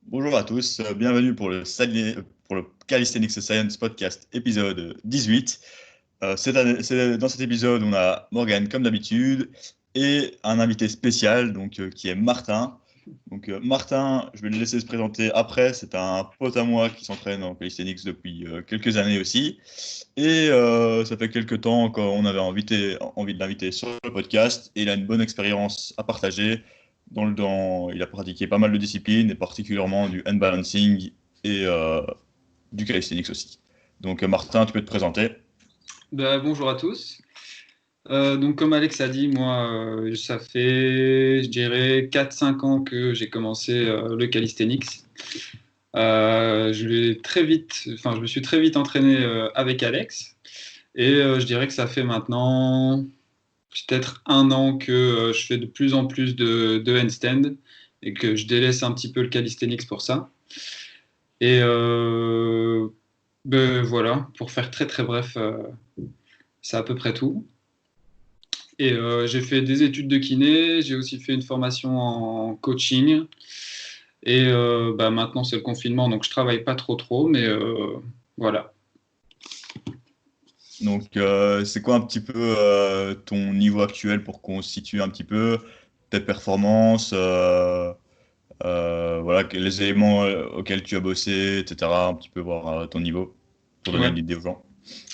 Bonjour à tous, bienvenue pour le Calisthenics Science Podcast épisode 18. Dans cet épisode, on a Morgane comme d'habitude et un invité spécial qui est Martin. Martin, je vais le laisser se présenter après. C'est un pote à moi qui s'entraîne en calisthenics depuis quelques années aussi. Ça fait quelques temps qu'on avait envie de l'inviter sur le podcast et il a une bonne expérience à partager. Il a pratiqué pas mal de disciplines et particulièrement du handbalancing et du calisthenics aussi. Martin, tu peux te présenter. Bonjour à tous. Comme Alex a dit, moi, ça fait, je dirais, 4-5 ans que j'ai commencé le calisthenics. Je me suis très vite entraîné avec Alex. Je dirais que ça fait maintenant peut-être 1 an que je fais de plus en plus de handstand et que je délaisse un petit peu le calisthenics pour ça. Et voilà, pour faire très très bref, c'est à peu près tout. J'ai fait des études de kiné, j'ai aussi fait une formation en coaching. Maintenant, c'est le confinement, donc je travaille pas trop, mais voilà. C'est quoi un petit peu ton niveau actuel pour qu'on situe un petit peu tes performances, voilà, les éléments auxquels tu as bossé, etc. Un petit peu voir ton niveau pour donner Ouais. une idée aux gens.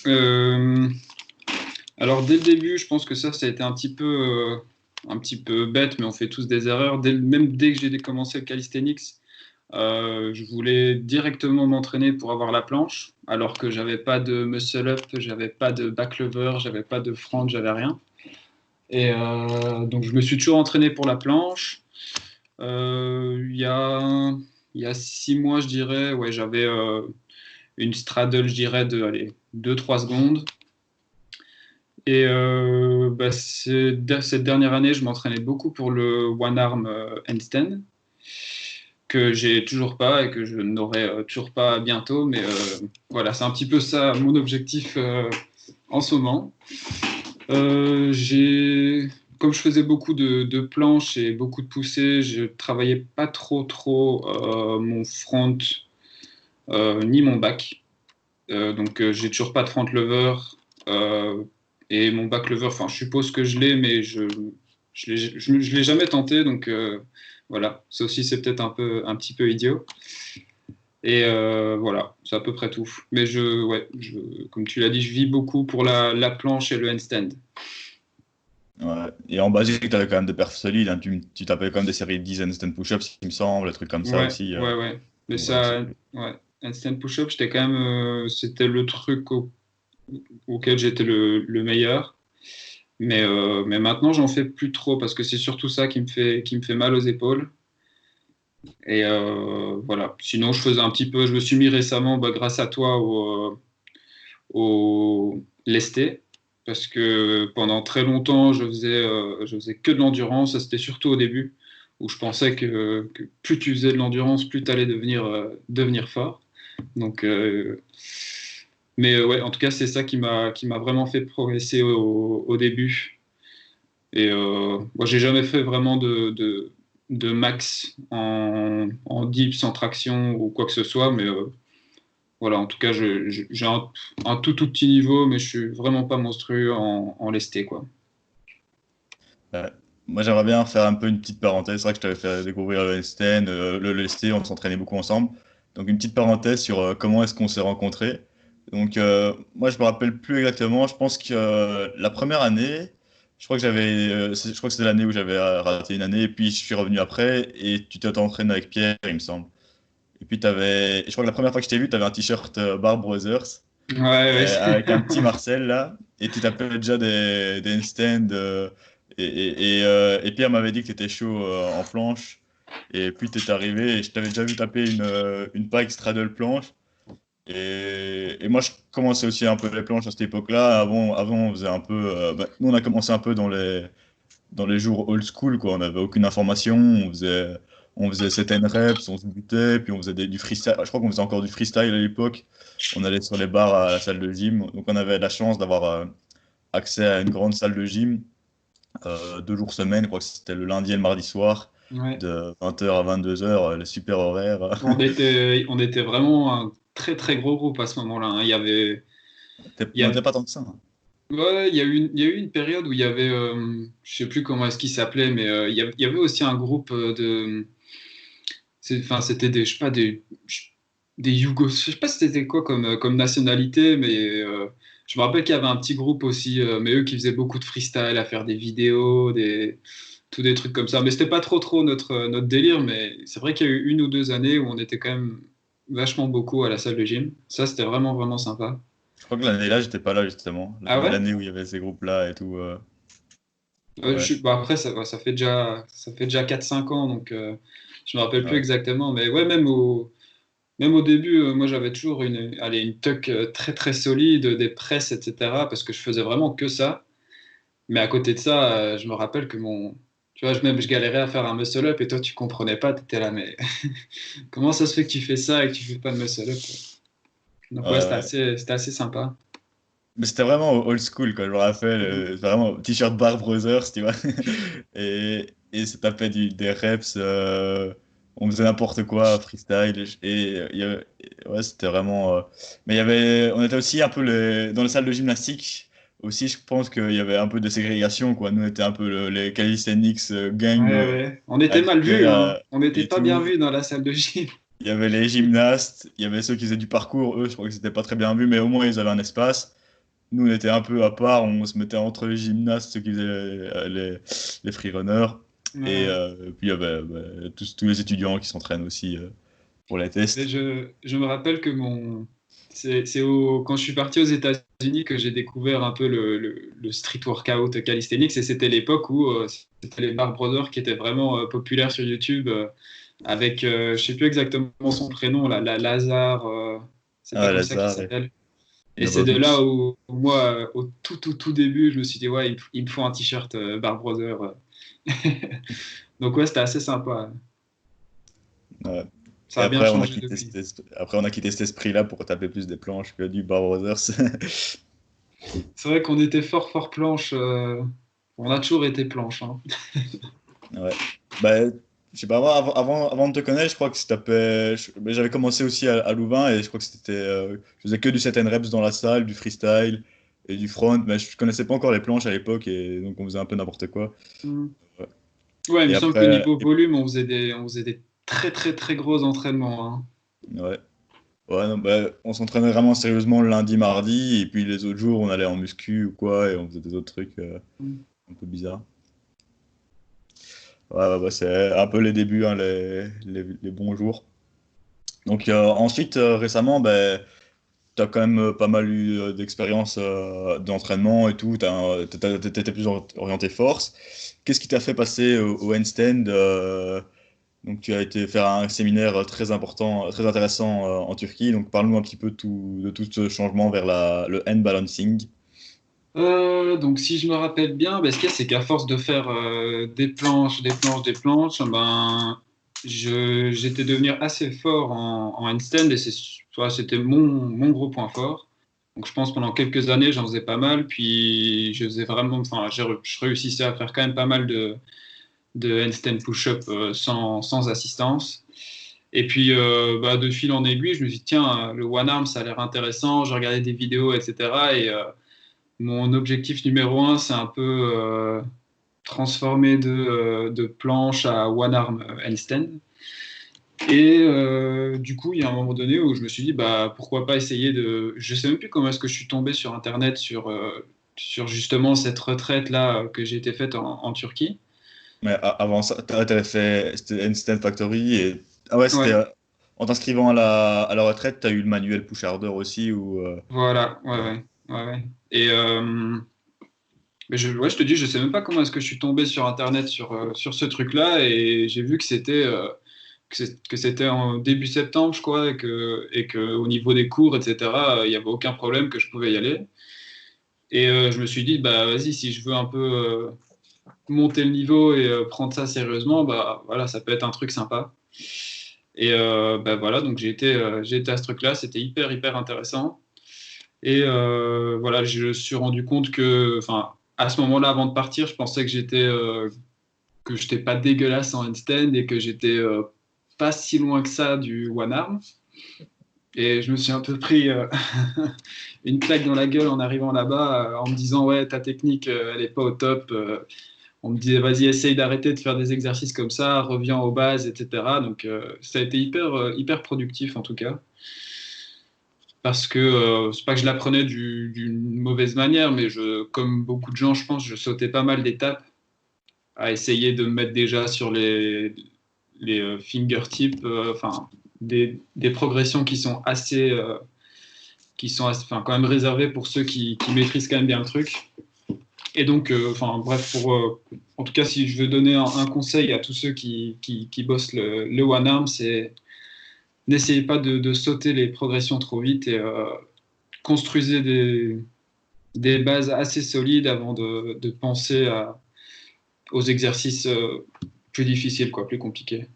Euh, alors, dès le début, je pense que ça a été un petit peu bête, mais on fait tous des erreurs. Même dès que j'ai commencé le calisthenics, je voulais directement m'entraîner pour avoir la planche, alors que j'avais pas de muscle up, j'avais pas de back lever, j'avais pas de front, j'avais rien. Donc je me suis toujours entraîné pour la planche. Il y a 6 mois, je dirais, ouais, j'avais une straddle, je dirais, de allez, 2-3 secondes. Cette dernière année, je m'entraînais beaucoup pour le one arm handstand, que j'ai toujours pas et que je n'aurai toujours pas bientôt. Mais voilà, c'est un petit peu ça mon objectif en ce moment. Comme je faisais beaucoup de planches et beaucoup de poussées, je travaillais pas trop mon front ni mon back. J'ai toujours pas de front lever et mon back lever. Enfin, je suppose que je l'ai, mais je l'ai jamais tenté. Voilà, ça aussi c'est peut-être un petit peu idiot. Voilà, c'est à peu près tout. Mais comme tu l'as dit, je vis beaucoup pour la planche et le handstand. Ouais. Et en basique, tu avais quand même des perfs solides, hein. Tu tapais quand même des séries de 10 handstand push-ups, il me semble, des trucs comme ça Ouais, aussi. ouais. Mais Donc voilà, ça, ouais, handstand push-up, j'étais quand même, c'était le truc auquel j'étais le meilleur. Mais maintenant, j'en fais plus trop parce que c'est surtout ça qui me fait mal aux épaules. Voilà. Sinon, je me suis mis récemment, grâce à toi, au lesté. Parce que pendant très longtemps, je faisais que de l'endurance. Ça, c'était surtout au début, où je pensais que plus tu faisais de l'endurance, plus tu allais devenir fort. Donc, ouais, en tout cas, c'est ça qui m'a vraiment fait progresser au début. Moi, j'ai jamais fait vraiment de max en dips, en traction ou quoi que ce soit, mais voilà, en tout cas, j'ai un tout petit niveau, mais je suis vraiment pas monstrueux en lesté, quoi. euh, moi, j'aimerais bien faire un peu une petite parenthèse. C'est vrai que je t'avais fait découvrir le handstand, le lesté, on s'entraînait beaucoup ensemble. Donc, une petite parenthèse sur comment est-ce qu'on s'est rencontrés. Moi, je me rappelle plus exactement. Je pense que la première année, je crois que c'était l'année où j'avais raté une année, et puis je suis revenu après, et tu t'es entraîné avec Pierre, il me semble. Et puis, je crois que la première fois que je t'ai vu, tu avais un t-shirt Bar Brothers, Ouais, ouais. avec un petit Marcel là, et tu tapais déjà des handstands. Et Pierre m'avait dit que tu étais chaud en planche. Et puis tu es arrivé et je t'avais déjà vu taper une pike straddle planche. Et moi, je commençais aussi un peu les planches à cette époque-là. Avant, on faisait un peu. Nous, on a commencé un peu dans les jours old school, quoi. On n'avait aucune information. On faisait 7 reps, on se butait, puis on faisait du freestyle. Je crois qu'on faisait encore du freestyle à l'époque. On allait sur les bars à la salle de gym. Donc, on avait la chance d'avoir accès à une grande salle de gym 2 jours semaine. Je crois que c'était le lundi et le mardi soir. Ouais. de 20h à 22h, le super horaire. On était vraiment un très très gros groupe à ce moment-là, hein. Il y On a- n'était pas tant que ça, hein. ouais, il y a eu une période où il y avait, je sais plus comment est-ce qu'il s'appelait, mais il y avait aussi un groupe enfin, c'était des, je sais pas, des Yougos, je sais pas si c'était quoi comme nationalité, mais je me rappelle qu'il y avait un petit groupe aussi, mais eux qui faisaient beaucoup de freestyle, à faire des vidéos, tous des trucs comme ça. Mais c'était pas trop notre délire, mais c'est vrai qu'il y a eu 1 ou 2 années où on était quand même vachement beaucoup à la salle de gym. Ça, c'était vraiment, vraiment sympa. Je crois que l'année-là, j'étais pas là, justement. Ah ouais? L'année où il y avait ces groupes-là et tout. Ouais. Bah après, ça fait déjà 4 5 ans, donc je me rappelle plus Ouais. exactement. Mais ouais, même au début, moi j'avais toujours une tuck très très solide, des presses, etc. Parce que je faisais vraiment que ça. Mais à côté de ça, je me rappelle que tu vois, même je galérais à faire un muscle up et toi tu comprenais pas, tu étais là, mais comment ça se fait que tu fais ça et que tu fais pas de muscle up? Donc Ouais, ouais, ouais. c'était assez sympa. Mais c'était vraiment old school, quoi. Je me rappelle, Mhm. vraiment t-shirt Bar Brothers, tu vois. Et ça tapait des reps. On faisait n'importe quoi, freestyle. Ouais, c'était vraiment. Mais on était aussi un peu dans les salles de gymnastique. Aussi, je pense qu'il y avait un peu de ségrégation, quoi. Nous, on était un peu les calisthenics gang Ouais, ouais. On était mal vus, hein. hyper On n'était et pas bien tout. vus dans la salle de gym. Il y avait les gymnastes, il y avait ceux qui faisaient du parcours. Eux, je crois que c'était pas très bien vu, mais au moins ils avaient un espace. Nous, on était un peu à part, on se mettait entre les gymnastes, ceux qui faisaient les freerunners, et Ouais. puis il y avait tous les étudiants qui s'entraînent aussi pour les Et tests. je me rappelle que quand je suis parti aux États-Unis que j'ai découvert un peu le street workout calisthenics, et c'était l'époque où c'était les Bar Brothers qui étaient vraiment populaires sur YouTube, avec, je sais plus exactement son prénom, Lazare, c'est pas Ah, comme ça qu'il Lazare s'appelle. et Et c'est de là Novovich. où moi, au tout début, je me suis dit, ouais, il me faut un t-shirt Bar Brothers. Donc ouais, c'était assez sympa. Ouais. Et Ça a bien changé depuis. après, on a quitté cet esprit-là pour taper plus des planches que du Bar Brothers. C'est vrai qu'on était fort, fort planche. On a toujours été planche, hein. Ouais. Bah, je sais pas, moi, avant de te connaître, je crois que mais j'avais commencé aussi à Louvain et je crois que je faisais que du set and reps dans la salle, du freestyle et du front, mais je connaissais pas encore les planches à l'époque et donc on faisait un peu n'importe quoi. Mm. Ouais. Ouais, il me Et semble qu'au après, niveau volume, on faisait des très, très, très gros entraînements, hein. ouais. Ouais, non, bah, on s'entraînait vraiment sérieusement le lundi, mardi et puis les autres jours, on allait en muscu ou quoi et on faisait des autres trucs Mm. un peu bizarres. Ouais, ouais, bah, c'est un peu les débuts, hein, les bons jours. Donc ensuite, récemment, ben tu as quand même pas mal eu d'expérience d'entraînement et tout, t'étais plus orienté force. Qu'est-ce qui t'a fait passer au handstand donc tu as été faire un séminaire très important, très intéressant en Turquie. Donc parle-nous un petit peu de tout ce changement vers le hand balancing. Donc, si je me rappelle bien, ben, ce qu'il y a, c'est qu'à force de faire des planches, des planches, des planches, ben, j'étais devenu assez fort en handstand et c'était mon gros point fort. Donc, je pense pendant quelques années, j'en faisais pas mal. Puis, je faisais vraiment, enfin, je réussissais à faire quand même pas mal de handstand push-up sans assistance. Et puis, bah, de fil en aiguille, je me suis dit, tiens, le one arm, ça a l'air intéressant. Je regardais des vidéos, etc. Et mon objectif numéro un, c'est un peu transformer de planche à one arm handstand. Et du coup, il y a un moment donné où je me suis dit, bah, pourquoi pas essayer de. Je sais même plus comment est-ce que je suis tombé sur Internet sur justement cette retraite-là que j'ai été faite en Turquie. Mais avant ça, t'avais fait c'était Handstand Factory et ah ouais, c'était Ouais, en t'inscrivant à la retraite, tu as eu le manuel push harder aussi ou voilà, ouais, ouais. ouais, ouais, ouais. Et mais ouais, je te dis, je sais même pas comment est-ce que je suis tombé sur Internet sur ce truc-là et j'ai vu que c'était en début septembre, je crois, et que au niveau des cours, etc., il n'y avait aucun problème que je pouvais y aller. Et je me suis dit, bah vas-y, si je veux un peu monter le niveau et prendre ça sérieusement, bah voilà, ça peut être un truc sympa. Et bah voilà, donc j'ai été à ce truc-là, c'était hyper, hyper intéressant. Et voilà, je me suis rendu compte que, enfin, à ce moment-là, avant de partir, je pensais que j'étais que j'étais pas dégueulasse en handstand et que j'étais pas si loin que ça du one arm. Et je me suis un peu pris une claque dans la gueule en arrivant là-bas en me disant ouais, ta technique elle est pas au top. On me disait vas-y, essaye d'arrêter de faire des exercices comme ça, reviens aux bases, etc. Donc ça a été hyper productif en tout cas. Parce que c'est pas que je l'apprenais d'une mauvaise manière, mais comme beaucoup de gens, je pense, je sautais pas mal d'étapes à essayer de me mettre déjà sur les fingertips, enfin des progressions qui sont enfin, quand même réservées pour ceux qui maîtrisent quand même bien le truc. Et donc, enfin bref, en tout cas, si je veux donner un conseil à tous ceux qui bossent le one arm, c'est n'essayez pas de sauter les progressions trop vite et construisez des bases assez solides avant de penser aux exercices plus difficiles, quoi, plus compliqués.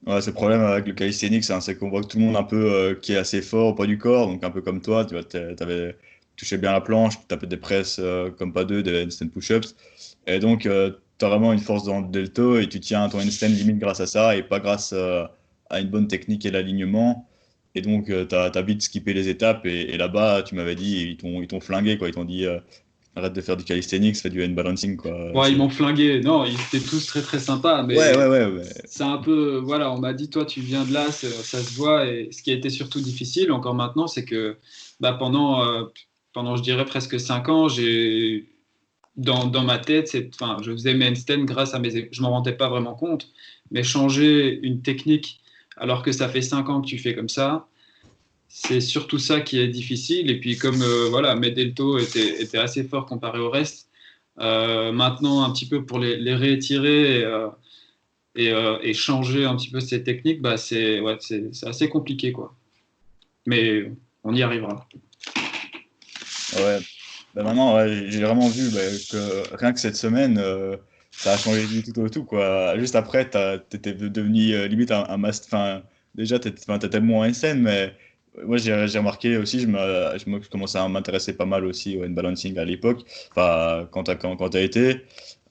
Ouais, c'est le problème avec le calisthenics, hein, c'est qu'on voit que tout le monde un peu qui est assez fort au poids du corps, donc un peu comme toi, tu vois, t'avais touché bien la planche, tu tapais des presses comme pas deux, des handstand push-ups, et donc tu as vraiment une force dans le delto et tu tiens ton handstand limite grâce à ça et pas grâce à une bonne technique et l'alignement. Et donc t'as vite skippé les étapes et là-bas, tu m'avais dit, ils t'ont flingué, quoi, ils t'ont dit arrête de faire du calisthenics, fais du hand balancing, quoi. Ouais, ils m'ont flingué. Non, ils étaient tous très très sympas, Ouais, mais ouais, ouais, ouais. c'est un peu, voilà, on m'a dit, toi, tu viens de là, ça se voit. Et ce qui a été surtout difficile, encore maintenant, c'est que bah, pendant, je dirais, presque 5 ans, dans ma tête, enfin, je faisais mes handstands grâce à je m'en rendais pas vraiment compte, mais changer une technique alors que ça fait 5 ans que tu fais comme ça, c'est surtout ça qui est difficile. Et puis comme voilà, mes deltos étaient assez forts comparé au reste, maintenant un petit peu pour les réétirer et changer un petit peu ces techniques, bah, c'est assez compliqué, quoi. Mais on y arrivera. Ouais. Ben maintenant, ouais, j'ai vraiment vu que rien que cette semaine, ça a changé du tout au tout, quoi. Juste après, t'étais devenu limite un master. Enfin, déjà, t'étais moins en scène, mais moi, j'ai remarqué aussi, je commençais à m'intéresser pas mal aussi au balancing à l'époque, enfin, quand t'as été.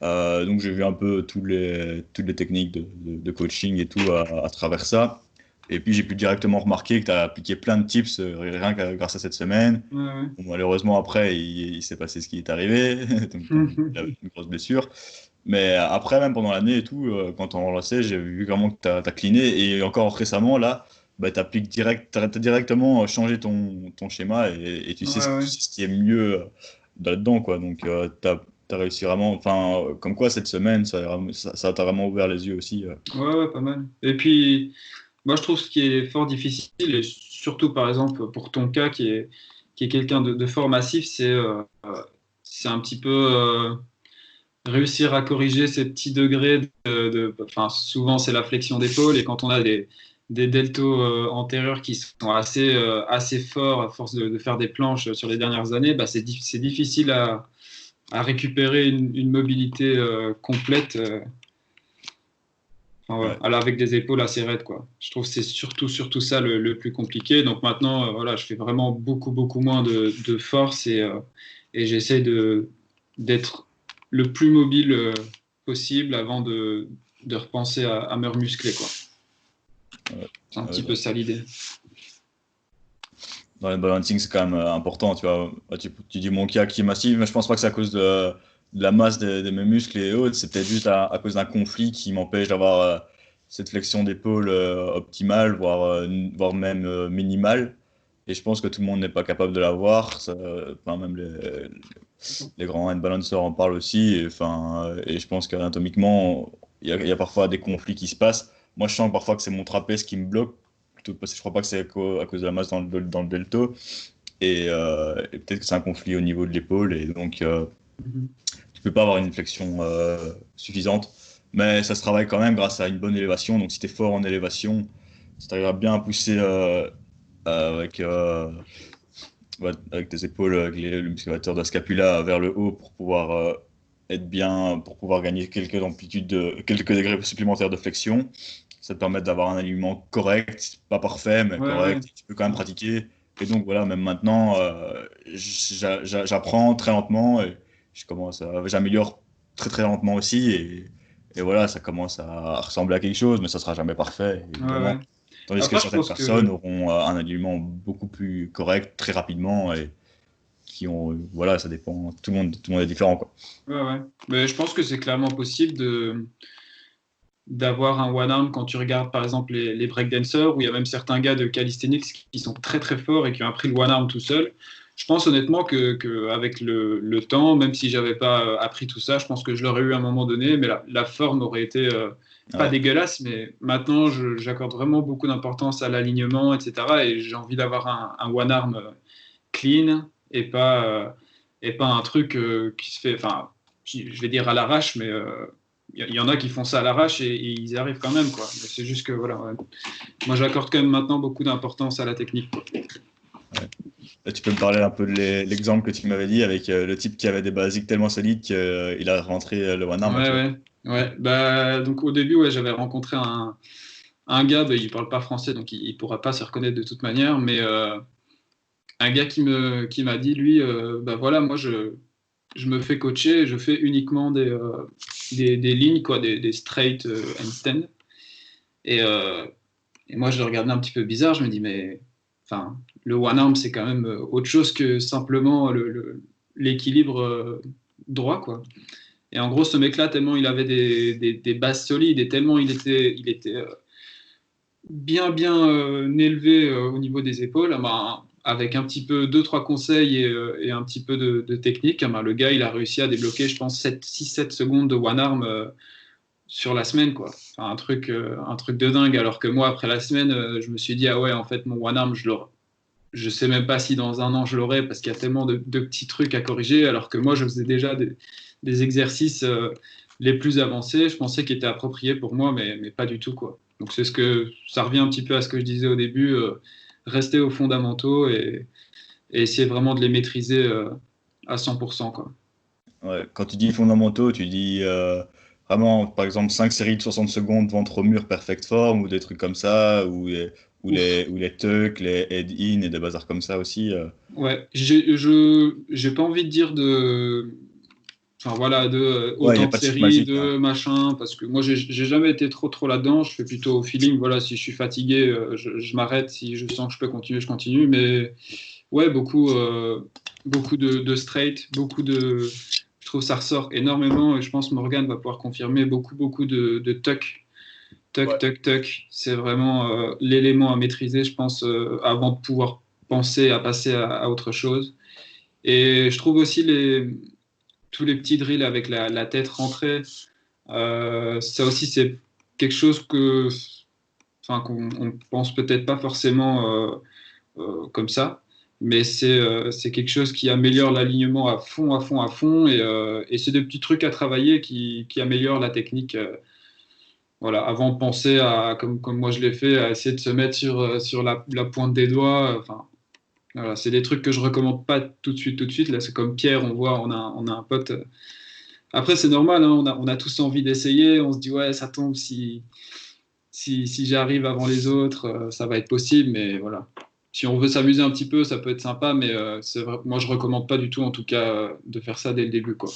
Donc, j'ai vu un peu toutes les techniques de coaching et tout à travers ça. Et puis, j'ai pu directement remarquer que tu as appliqué plein de tips rien que grâce à cette semaine. Ouais, Bon, malheureusement, après, il s'est passé ce qui est arrivé. Donc, il a ouais. eu une grosse blessure. Mais après, même pendant l'année et tout, quand on relancé, j'ai vu vraiment que tu as cleané. Et encore récemment, là, bah, t'as directement changé ton schéma et tu Ouais, sais, ouais. tu sais ce qui est mieux là-dedans, quoi. Donc, tu as réussi vraiment. Enfin, comme quoi, cette semaine, ça t'a vraiment ouvert les yeux aussi. Ouais, ouais, pas mal. Et puis, moi, je trouve ce qui est fort difficile, et surtout, par exemple, pour ton cas, qui est quelqu'un de fort massif, c'est un petit peu réussir à corriger ces petits degrés enfin, souvent, c'est la flexion d'épaule, et quand on a des deltos antérieurs qui sont assez forts à force de faire des planches sur les dernières années, bah, c'est difficile à récupérer une mobilité complète. Enfin, ouais, Ouais. alors avec des épaules assez raides, quoi. Je trouve que c'est surtout ça le plus compliqué. Donc maintenant, voilà, je fais vraiment beaucoup moins de force et j'essaie d'être le plus mobile possible avant de repenser à me remuscler, quoi. Ouais. C'est un Ouais, petit peu ça l'idée. dans le balancing, c'est quand même important, tu vois. Bah, tu dis mon cas qui est massif, mais je pense pas que c'est à cause de la masse de mes muscles et autres. C'est peut-être juste à cause d'un conflit qui m'empêche d'avoir cette flexion d'épaule optimale, voire même minimale. Et je pense que tout le monde n'est pas capable de l'avoir. Enfin, même les grands hand balancers en parlent aussi. Et je pense qu'anatomiquement, il y a parfois des conflits qui se passent. Moi, je sens parfois que c'est mon trapèze qui me bloque plutôt parce que je crois pas que c'est à cause de la masse dans le delto. Et peut-être que c'est un conflit au niveau de l'épaule. Et donc, Mhm. tu peux pas avoir une flexion suffisante. Mais ça se travaille quand même grâce à une bonne élévation. Donc, si tu es fort en élévation, si tu arrives à bien pousser avec, ouais, avec tes épaules, avec le musculateur de la scapula vers le haut pour pouvoir être bien, pour pouvoir gagner quelques degrés supplémentaires de flexion. Ça te permet d'avoir un alignement correct, pas parfait, mais Ouais, ouais. correct. Tu peux quand même pratiquer. Et donc voilà, même maintenant, j'apprends très lentement et j'améliore très très lentement aussi, et voilà, ça commence à ressembler à quelque chose, mais ça sera jamais parfait, Ouais, évidemment. ouais. Tandis que Après, je certaines pense personnes que auront un alignement beaucoup plus correct, très rapidement, et qui ont, voilà, ça dépend, tout le monde est différent, quoi. ouais, ouais. Mais je pense que c'est clairement possible d'avoir un one arm quand tu regardes par exemple les breakdancers, où il y a même certains gars de calisthenics qui sont très très forts et qui ont appris le one arm tout seul. Je pense honnêtement que avec le temps, même si j'avais pas appris tout ça, je pense que je l'aurais eu à un moment donné, mais la forme aurait été pas Ouais, dégueulasse, mais maintenant j'accorde vraiment beaucoup d'importance à l'alignement, etc. Et j'ai envie d'avoir un one arm clean et pas un truc qui se fait, enfin, je vais dire à l'arrache, mais y en a qui font ça à l'arrache et ils y arrivent quand même, quoi. Mais c'est juste que, voilà, ouais. Moi, j'accorde quand même maintenant beaucoup d'importance à la technique, quoi. ouais. Là, tu peux me parler un peu de l'exemple que tu m'avais dit avec le type qui avait des basiques tellement solides qu'il a rentré le one arm, là, Ouais, tu vois. ouais, ouais. Bah, donc au début, ouais, j'avais rencontré un gars, bah, il parle pas français, donc il pourra pas se reconnaître de toute manière, mais un gars qui m'a dit, lui, bah voilà, moi, je me fais coacher, je fais uniquement des lignes, quoi, des straight handstand. Et, euh, et moi, je le regardais un petit peu bizarre. Je me dis, mais enfin, le one arm, c'est quand même autre chose que simplement l'équilibre droit, quoi. Et en gros, ce mec-là, tellement il avait des bases solides et tellement il était bien élevé au niveau des épaules, ben, avec un petit peu, deux, trois conseils et un petit peu de technique, ben, le gars, il a réussi à débloquer, je pense, 6-7 secondes de one arm sur la semaine, quoi. Enfin, un truc de dingue. Alors que moi, après la semaine, je me suis dit, ah ouais, en fait, mon one arm, je sais même pas si dans un an je l'aurai parce qu'il y a tellement de petits trucs à corriger. Alors que moi, je faisais déjà des exercices les plus avancés. Je pensais qu'ils étaient appropriés pour moi, mais pas du tout, quoi. Donc ça revient un petit peu à ce que je disais au début, rester aux fondamentaux et essayer vraiment de les maîtriser à 100%, quoi. Ouais. Quand tu dis fondamentaux, tu dis vraiment, par exemple, 5 séries de 60 secondes ventre au mur perfect form ou des trucs comme ça, Ouf. ou les tucks, les head-in et des bazars comme ça aussi. Ouais, j'ai pas envie de dire enfin voilà, Ouais, il n'y autant a de pas de truc séries, magique, hein. de machin, parce que moi j'ai jamais été trop là-dedans. Je fais plutôt au feeling. Voilà, si je suis fatigué, je m'arrête. Si je sens que je peux continuer, je continue. Mais ouais, beaucoup de straight, je trouve que ça ressort énormément. Et je pense Morgan va pouvoir confirmer beaucoup de tuck, tuck, Ouais. tuck, tuck. C'est vraiment l'élément à maîtriser, je pense, avant de pouvoir penser à passer à autre chose. Et je trouve aussi tous les petits drills avec la tête rentrée, ça aussi c'est quelque chose enfin, qu'on on pense peut-être pas forcément comme ça, mais c'est quelque chose qui améliore l'alignement à fond, à fond, à fond, et c'est des petits trucs à travailler qui améliorent la technique. Voilà, avant de penser à, comme moi je l'ai fait, à essayer de se mettre sur la pointe des doigts. Enfin, voilà, c'est des trucs que je recommande pas tout de suite. Là, c'est comme Pierre, on voit, on a un pote. Après, c'est normal, hein, on a tous envie d'essayer. On se dit, ouais, ça tombe, si j'arrive avant les autres, ça va être possible. Mais voilà. Si on veut s'amuser un petit peu, ça peut être sympa. Mais c'est vrai, moi, je recommande pas du tout, en tout cas, de faire ça dès le début, quoi.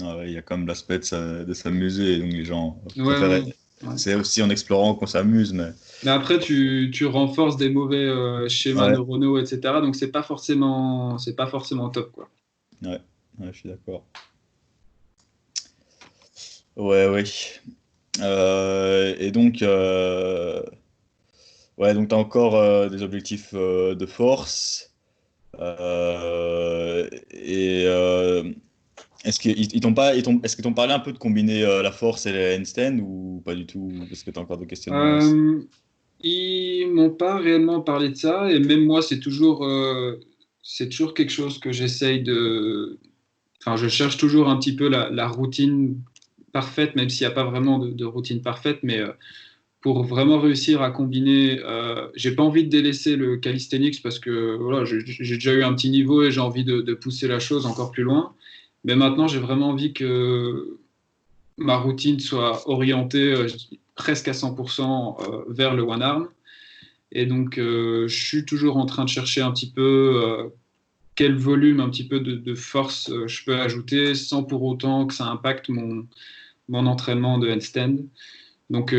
Ah ouais, il y a quand même l'aspect de s'amuser, donc les gens Ouais, préfèrent. ouais, ouais. C'est aussi en explorant qu'on s'amuse, mais Mais après, tu renforces des mauvais schémas ouais, neuronaux, etc. Donc, c'est pas forcément top, quoi. ouais, ouais, je suis d'accord. Ouais, ouais. Et donc, ouais, donc tu as encore des objectifs de force. Et ils t'ont pas, est-ce qu'ils t'ont parlé un peu de combiner la force et les handstands ou pas du tout? Parce que tu as encore des questionnements. Euh, Ils m'ont pas réellement parlé de ça, et même moi, c'est toujours quelque chose que j'essaye de. Enfin, je cherche toujours un petit peu la routine parfaite, même s'il n'y a pas vraiment de routine parfaite, mais pour vraiment réussir à combiner, j'ai pas envie de délaisser le calisthenics parce que voilà, j'ai déjà eu un petit niveau et j'ai envie de pousser la chose encore plus loin. Mais maintenant, j'ai vraiment envie que ma routine soit orientée presque à 100% vers le one arm. Et donc, je suis toujours en train de chercher un petit peu quel volume un petit peu de force je peux ajouter sans pour autant que ça impacte mon entraînement de handstand. Donc,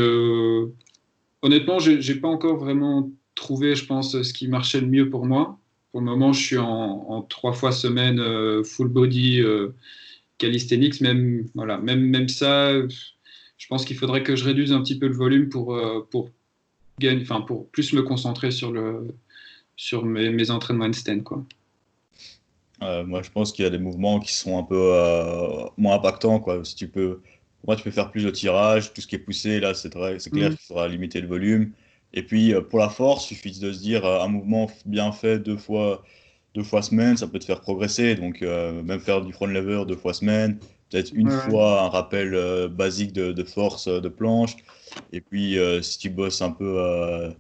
honnêtement, j'ai pas encore vraiment trouvé, je pense, ce qui marchait le mieux pour moi. Pour le moment, je suis en 3 fois semaine full body calisthenics. Même ça, je pense qu'il faudrait que je réduise un petit peu le volume pour plus me concentrer sur mes entraînements handstand, quoi. Moi, je pense qu'il y a des mouvements qui sont un peu moins impactants, quoi. Si tu peux, moi, tu peux faire plus de tirage, tout ce qui est poussé, là, c'est clair Mm. qu'il faudra limiter le volume. Et puis, pour la force, il suffit de se dire, un mouvement bien fait 2 fois semaine, ça peut te faire progresser. Donc, même faire du front lever 2 fois semaine, peut-être une Ouais, ouais. fois un rappel basique de force de planche. Et puis, si tu bosses un peu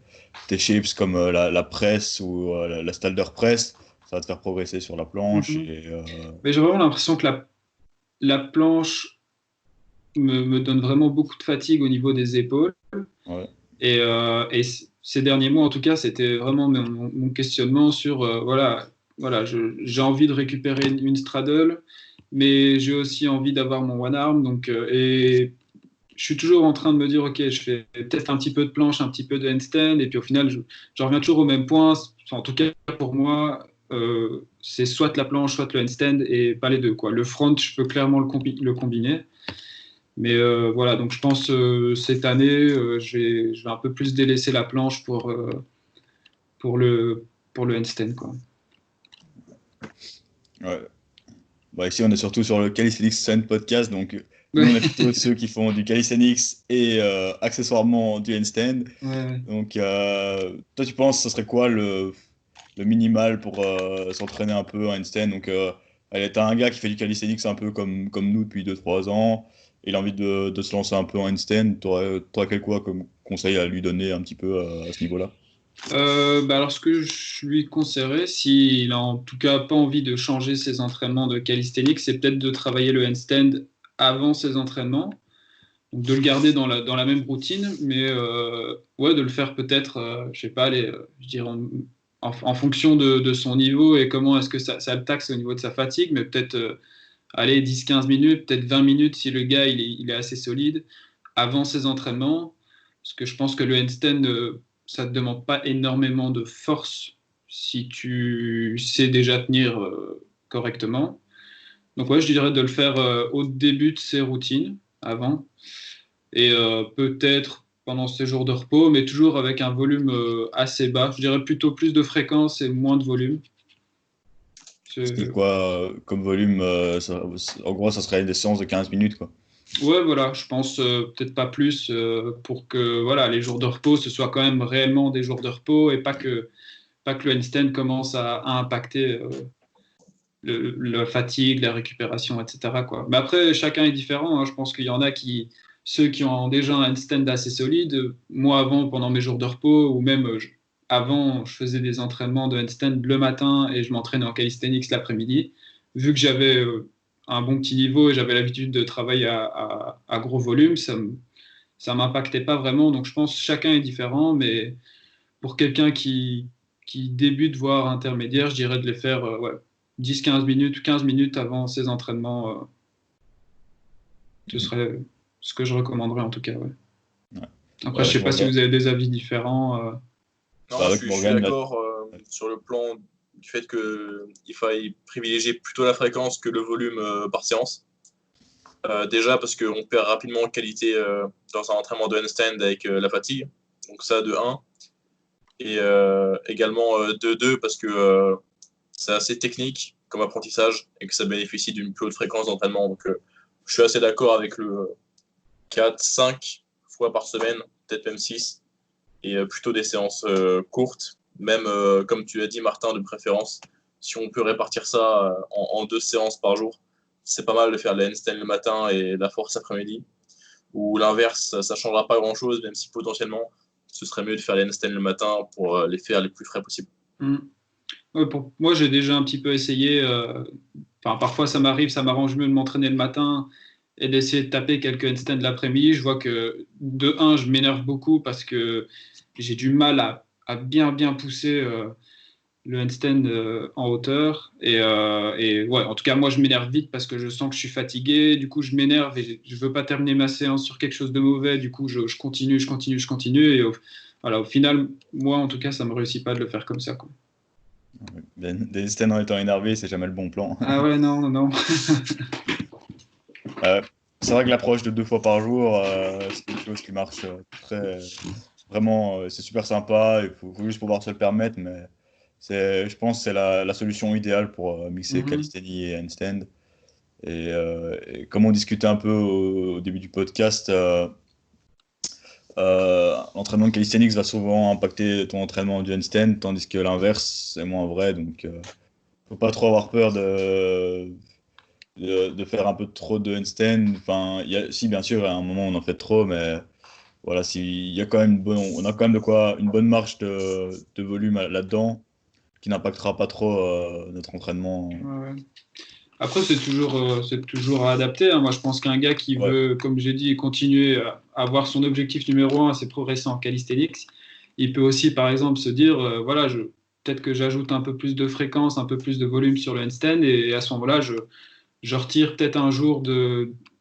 tes shapes comme la presse ou la Stalder press, ça va te faire progresser sur la planche. Mhm. Mais j'ai vraiment l'impression que la planche me donne vraiment beaucoup de fatigue au niveau des épaules. Ouais. Et ces derniers mois, en tout cas, c'était vraiment mon questionnement sur, voilà, j'ai envie de récupérer une straddle, mais j'ai aussi envie d'avoir mon one arm. Donc, et je suis toujours en train de me dire, OK, je fais peut-être un petit peu de planche, un petit peu de handstand, et puis au final, je reviens toujours au même point. Enfin, en tout cas, pour moi, c'est soit la planche, soit le handstand, et pas les deux, quoi. Le front, je peux clairement le combiner. Mais voilà, donc je pense cette année, je vais un peu plus délaisser la planche pour le handstand, quoi. Ouais. Bah, ici, on est surtout sur le Calisthenics Scene podcast. Donc, nous, on est Ouais, plutôt ceux qui font du calisthenics et accessoirement du handstand. ouais. Donc, toi, tu penses, ce serait quoi le minimal pour s'entraîner un peu en handstand? Donc, allez, t'as un gars qui fait du calisthenics un peu comme nous depuis 2 3 ans. Il a envie de se lancer un peu en handstand. T'aurais quel quoi comme conseil à lui donner un petit peu à ce niveau-là? Bah alors, ce que je lui conseillerais, s'il a en tout cas pas envie de changer ses entraînements de calisthenics, c'est peut-être de travailler le handstand avant ses entraînements. Donc, de le garder dans la même routine, mais ouais, de le faire peut-être, je sais pas, je dirais en fonction de son niveau et comment est-ce que ça le taxe au niveau de sa fatigue, mais peut-être aller 10 15 minutes, peut-être 20 minutes si le gars il est assez solide avant ses entraînements. Parce que je pense que le handstand, ça ne te demande pas énormément de force si tu sais déjà tenir correctement. Donc ouais, je dirais de le faire au début de ses routines, avant, et peut-être pendant ses jours de repos, mais toujours avec un volume assez bas. Je dirais plutôt plus de fréquence et moins de volume. C'est C'est- quoi comme volume en gros, ça serait des séances de 15 minutes, quoi. Ouais, voilà, je pense peut-être pas plus pour que voilà, les jours de repos, ce soit quand même réellement des jours de repos et pas que le handstand commence à impacter la fatigue, la récupération, etc., quoi. Mais après, chacun est différent, hein. Je pense qu'il y en a ceux qui ont déjà un handstand assez solide, moi avant, pendant mes jours de repos, ou même avant, je faisais des entraînements de handstand le matin et je m'entraînais en calisthenics l'après-midi. Vu que j'avais un bon petit niveau et j'avais l'habitude de travailler à gros volume, ça m'impactait pas vraiment. Donc je pense que chacun est différent, mais pour quelqu'un qui débute, voire intermédiaire, je dirais de les faire ouais, 10-15 minutes, 15 minutes avant ses entraînements. Ce serait ce que je recommanderais en tout cas. Ouais. Ouais. Après, Ouais, je avec sais pas si Morgan. vous avez des avis différents. Bah, Non, avec je suis Morgan, là. d'accord sur le plan du fait qu'il faille privilégier plutôt la fréquence que le volume par séance. Déjà parce qu'on perd rapidement en qualité dans un entraînement de handstand avec la fatigue. Donc ça, de un. Et également de 2 parce que c'est assez technique comme apprentissage et que ça bénéficie d'une plus haute fréquence d'entraînement. Donc je suis assez d'accord avec le 4-5 fois par semaine, peut-être même 6, et plutôt des séances courtes, même comme tu l'as dit Martin, de préférence. Si on peut répartir ça en 2 séances par jour, c'est pas mal de faire la handstand le matin et la force après-midi. Ou l'inverse, ça ne changera pas grand-chose, même si potentiellement, ce serait mieux de faire les handstands le matin pour les faire les plus frais possible. Hmm. Ouais, pour moi, j'ai déjà un petit peu essayé. Enfin, parfois, ça m'arrive, ça m'arrange mieux de m'entraîner le matin et d'essayer de taper quelques handstands l'après-midi. Je vois que de un, je m'énerve beaucoup parce que j'ai du mal à bien bien pousser. le handstand en hauteur. Et ouais, en tout cas, moi, je m'énerve vite parce que je sens que je suis fatigué. Du coup, je m'énerve et je veux pas terminer ma séance sur quelque chose de mauvais. Du coup, je continue, je continue, je continue. Et voilà, au final, moi, en tout cas, ça me réussit pas de le faire comme ça, quoi. Des stands en étant énervé, c'est jamais le bon plan. Ah ouais, non, non, non. C'est vrai que l'approche de 2 fois par jour, c'est quelque chose qui marche vraiment, c'est super sympa. Il faut juste pouvoir se le permettre, mais je pense que c'est la solution idéale pour mixer Mhm. calisthénie et handstand. Et comme on discutait un peu au début du podcast, l'entraînement de calisthenics va souvent impacter ton entraînement du handstand, tandis que l'inverse, c'est moins vrai. Donc, faut pas trop avoir peur de faire un peu trop de handstand. Enfin, si, bien sûr, à un moment, on en fait trop, mais voilà, il y a quand même on a quand même de quoi, une bonne marge de volume là-dedans qui n'impactera pas trop notre entraînement. Ouais, ouais. Après, c'est toujours à adapter, hein. Moi, je pense qu'un gars qui Ouais, veut, comme j'ai dit, continuer à avoir son objectif numéro un, c'est progresser en calisthenics. Il peut aussi, par exemple, se dire, voilà, peut-être que j'ajoute un peu plus de fréquence, un peu plus de volume sur le handstand, et à ce moment-là, je retire peut-être un jour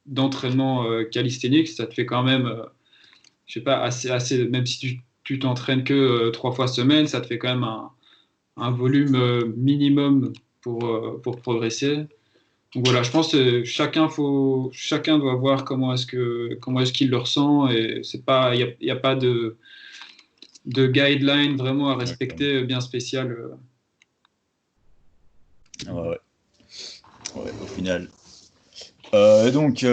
d'entraînement calisthenics. Ça te fait quand même, je sais pas, assez, même si tu t'entraînes que 3 fois semaine, ça te fait quand même un volume minimum pour progresser. Donc voilà, je pense que chacun doit voir comment est-ce qu'il le ressent, et c'est pas, il y a pas de guideline vraiment à ouais, clairement. respecter bien spécial. Ouais, ouais. Ouais, au final. Et donc,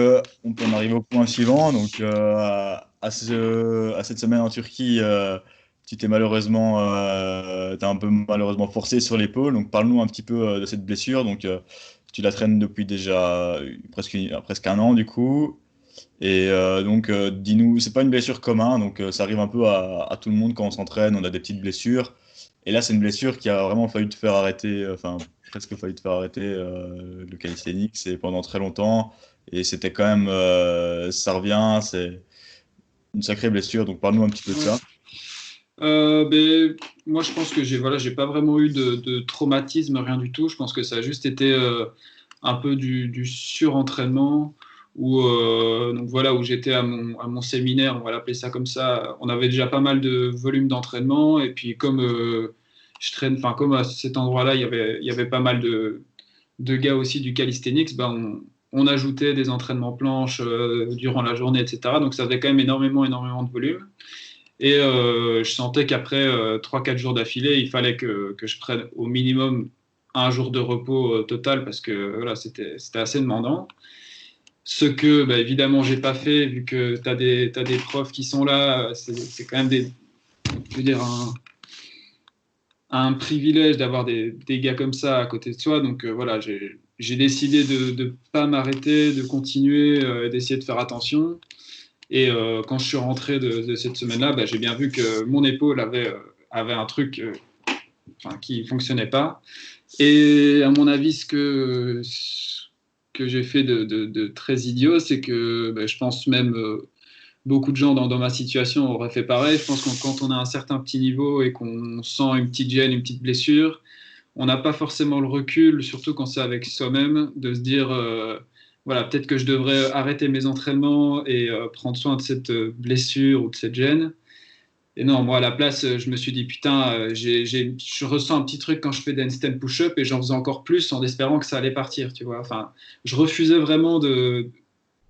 on peut en arriver au point suivant. Donc, à cette semaine en Turquie, tu t'es un peu malheureusement forcé sur l'épaule. Donc, parle-nous un petit peu de cette blessure. Donc, tu la traînes depuis déjà presque un an, du coup. Et donc, dis-nous, c'est pas une blessure commune. Donc, ça arrive un peu à tout le monde quand on s'entraîne. On a des petites blessures. Et là, c'est une blessure qui a vraiment failli te faire arrêter, enfin, presque failli te faire arrêter le calisthenics et pendant très longtemps. Et c'était quand même, ça revient, c'est une sacrée blessure. Donc, parle-nous un petit peu de Ouais. ça. Ben, moi, je pense que j'ai pas vraiment eu de traumatisme, rien du tout. Je pense que ça a juste été un peu du surentraînement donc voilà, où j'étais à mon séminaire, on va l'appeler ça comme ça. On avait déjà pas mal de volume d'entraînement, et puis comme je traîne, enfin comme à cet endroit-là, il y avait pas mal de gars aussi du calisthenics, ben on ajoutait des entraînements planches durant la journée, etc. Donc ça faisait quand même énormément de volume. Et je sentais qu'après 3-4 jours d'affilée, il fallait que je prenne au minimum un jour de repos total, parce que voilà, c'était assez demandant. Ce que, bah, évidemment, j'ai pas fait, vu que t'as des profs qui sont là. C'est quand même je veux dire, un privilège d'avoir des gars comme ça à côté de soi. Donc voilà, j'ai décidé de ne pas m'arrêter, de continuer, d'essayer de faire attention. Et quand je suis rentré de cette semaine-là, bah, j'ai bien vu que mon épaule avait un truc enfin, qui fonctionnait pas. Et à mon avis, que j'ai fait de très idiot, c'est que bah, je pense même beaucoup de gens dans ma situation auraient fait pareil. Je pense que quand on a un certain petit niveau et qu'on sent une petite gêne, une petite blessure, on n'a pas forcément le recul, surtout quand c'est avec soi-même, de se dire voilà, peut-être que je devrais arrêter mes entraînements et prendre soin de cette blessure ou de cette gêne. Et non, moi à la place, je me suis dit putain, je ressens un petit truc quand je fais des handstand push-up, et j'en faisais encore plus en espérant que ça allait partir, tu vois. Enfin, je refusais vraiment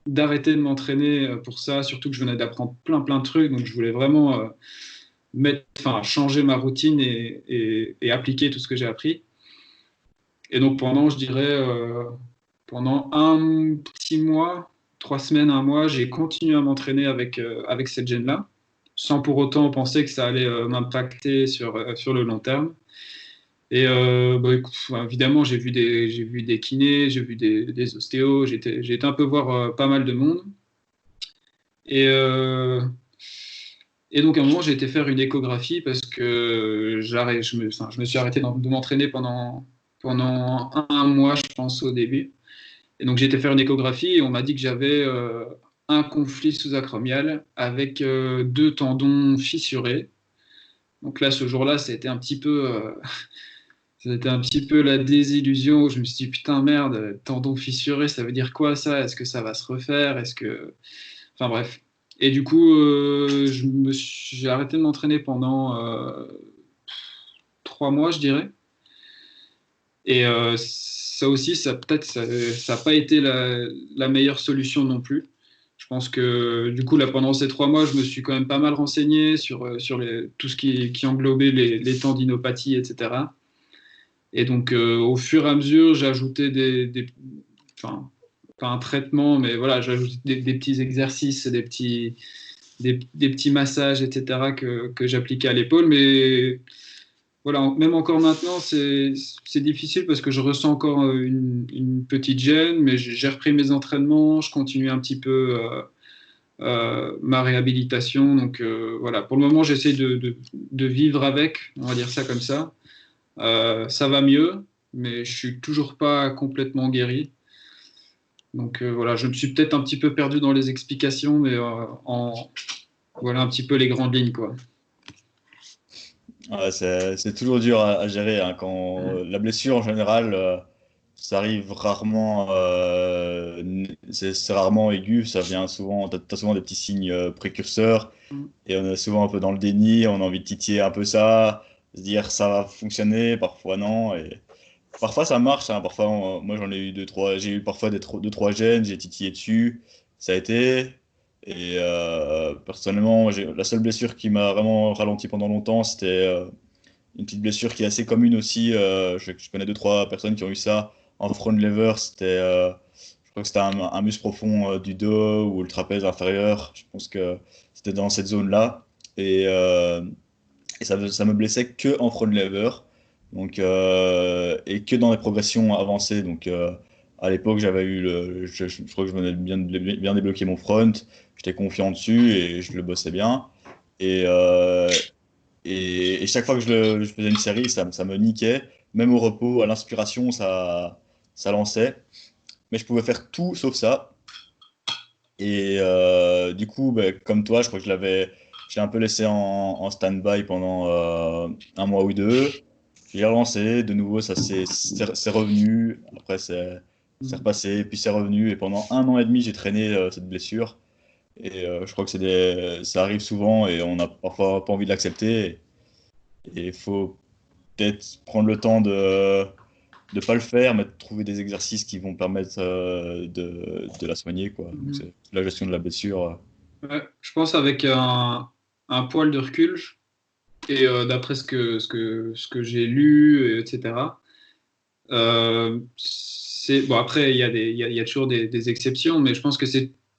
d'arrêter de m'entraîner pour ça, surtout que je venais d'apprendre plein de trucs, donc je voulais vraiment changer ma routine et appliquer tout ce que j'ai appris. Et donc pendant, je dirais, pendant un petit mois, 3 semaines, un mois, j'ai continué à m'entraîner avec cette gêne-là, sans pour autant penser que ça allait m'impacter sur le long terme. Et bah, écoute, évidemment, j'ai vu des kinés, j'ai vu des ostéos, j'ai été un peu voir pas mal de monde. Et, et donc à un moment, j'ai été faire une échographie parce que je me suis arrêté de m'entraîner pendant un mois, je pense, au début. Et donc j'ai été faire une échographie et on m'a dit que j'avais un conflit sous-acromial avec 2 tendons fissurés. Donc là, ce jour-là, ça a été un petit peu C'était un petit peu la désillusion où je me suis dit, putain, merde, tendon fissuré, ça veut dire quoi ça? Est-ce que ça va se refaire? Est-ce que. Enfin bref. Et du coup, j'ai arrêté de m'entraîner pendant 3 mois, je dirais. Et ça aussi, peut-être, ça n'a pas été la meilleure solution non plus. Je pense que du coup, là, pendant ces 3 mois, je me suis quand même pas mal renseigné sur tout ce qui englobait les tendinopathies, etc. Et donc, au fur et à mesure, j'ai ajouté enfin, pas un traitement, mais voilà, j'ai ajouté des petits exercices, des petits massages, etc., que j'appliquais à l'épaule. Mais voilà, même encore maintenant, c'est difficile parce que je ressens encore une petite gêne, mais j'ai repris mes entraînements, je continue un petit peu ma réhabilitation. Donc voilà, pour le moment, j'essaie de vivre avec, on va dire ça comme ça. Ça va mieux, mais je suis toujours pas complètement guéri. Donc voilà, je me suis peut-être un petit peu perdu dans les explications, mais voilà un petit peu les grandes lignes, quoi. Ouais, c'est toujours dur à gérer hein, quand la blessure en général, ça arrive rarement, c'est rarement aigu, ça vient souvent, t'as souvent des petits signes précurseurs et on est souvent un peu dans le déni, on a envie de titiller un peu ça, se dire ça va fonctionner, parfois non, et parfois ça marche, hein, parfois moi j'en ai eu deux, trois, j'ai eu parfois deux, trois gènes, j'ai titillé dessus, ça a été. Et personnellement, la seule blessure qui m'a vraiment ralenti pendant longtemps, c'était une petite blessure qui est assez commune aussi. Je connais deux, trois personnes qui ont eu ça en front lever. Je crois que c'était un muscle profond du dos ou le trapèze inférieur. Je pense que c'était dans cette zone-là. Et ça me blessait que en front lever. Donc, et que dans les progressions avancées. Donc, à l'époque, j'avais eu je crois que je venais de bien débloquer mon front. J'étais confiant dessus et je le bossais bien. Et, et chaque fois que je faisais une série, ça me niquait. Même au repos, à l'inspiration, ça lançait. Mais je pouvais faire tout sauf ça. Et du coup, ben, comme toi, je crois que j'ai un peu laissé en stand-by pendant un mois ou deux. J'ai relancé, de nouveau, c'est revenu. Après, c'est repassé, puis c'est revenu. Et pendant 1 an et demi, j'ai traîné cette blessure. Et je crois que ça arrive souvent et on n'a parfois pas envie de l'accepter. Et il faut peut-être prendre le temps de ne pas le faire, mais de trouver des exercices qui vont permettre de la soigner, quoi. Donc, Mhm. c'est la gestion de la blessure. Ouais, je pense avec un poil de recul et d'après ce que j'ai lu, etc. Bon, après, il y a toujours des exceptions, mais je pense que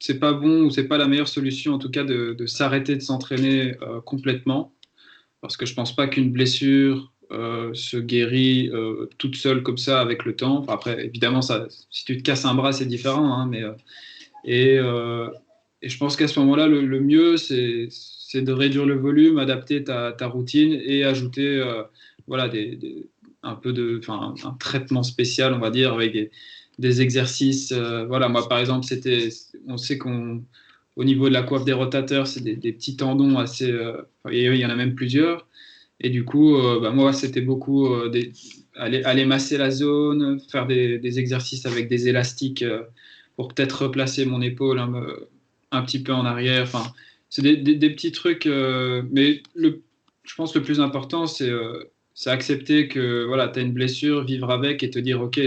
c'est pas bon ou c'est pas la meilleure solution, en tout cas, de s'arrêter de s'entraîner complètement, parce que je pense pas qu'une blessure se guérit toute seule comme ça avec le temps. Enfin, après, évidemment, si tu te casses un bras, c'est différent, hein, mais et, euh, et je pense qu'à ce moment-là, le mieux, c'est de réduire le volume, adapter ta routine et ajouter voilà, un peu enfin, un traitement spécial, on va dire, avec des exercices. Voilà, moi, par exemple, on sait au niveau de la coiffe des rotateurs, c'est des petits tendons assez. Et il y en a même plusieurs. Et du coup, bah, moi, c'était beaucoup aller masser la zone, faire des exercices avec des élastiques pour peut-être replacer mon épaule un petit peu en arrière. Enfin, c'est des petits trucs, mais je pense que le plus important, c'est accepter que voilà, tu as une blessure, vivre avec et te dire, OK,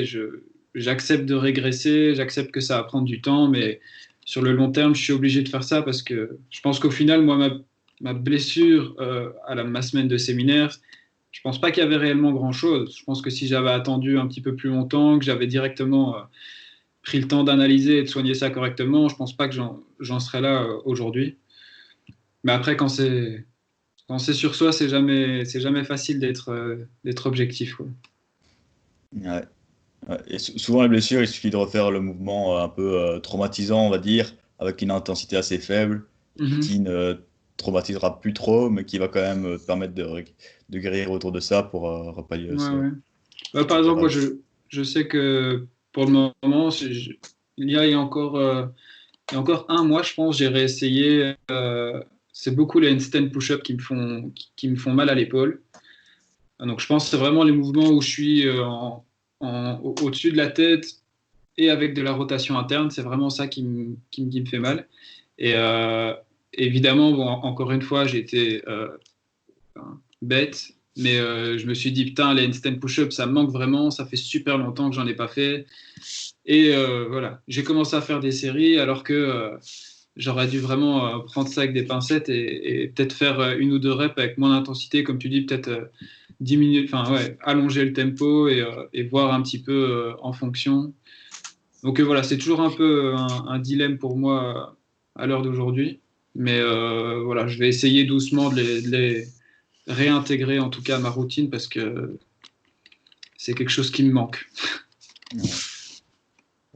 j'accepte de régresser, j'accepte que ça va prendre du temps, mais sur le long terme, je suis obligé de faire ça parce que je pense qu'au final, moi, ma blessure ma semaine de séminaire, je pense pas qu'il y avait réellement grand-chose. Je pense que si j'avais attendu un petit peu plus longtemps, que j'avais directement pris le temps d'analyser et de soigner ça correctement, je pense pas que j'en serais là aujourd'hui. Mais après, quand c'est sur soi, c'est jamais facile d'être objectif, quoi. Ouais. Ouais. Et souvent, les blessures, il suffit de refaire le mouvement un peu traumatisant, on va dire, avec une intensité assez faible, Mhm. qui ne traumatisera plus trop, mais qui va quand même te permettre de guérir autour de ça pour repallier Ouais, ce, ouais. Bah, par ce exemple, moi, virage. je sais que pour le moment, il y a encore un mois, je pense, j'ai réessayé. C'est beaucoup les handstand push-up qui me font mal à l'épaule. Donc je pense que c'est vraiment les mouvements où je suis au-dessus de la tête et avec de la rotation interne, c'est vraiment ça qui me fait mal. Et évidemment, bon, encore une fois, j'ai été bête, mais je me suis dit, putain, les handstand push-up, ça me manque vraiment, ça fait super longtemps que j'en ai pas fait. Et voilà, j'ai commencé à faire des séries alors que j'aurais dû vraiment prendre ça avec des pincettes et peut-être faire une ou deux reps avec moins d'intensité, comme tu dis, peut-être diminuer, enfin ouais, allonger le tempo et voir un petit peu en fonction. Donc voilà, c'est toujours un peu un dilemme pour moi à l'heure d'aujourd'hui. Mais voilà, je vais essayer doucement de les réintégrer en tout cas à ma routine parce que c'est quelque chose qui me manque.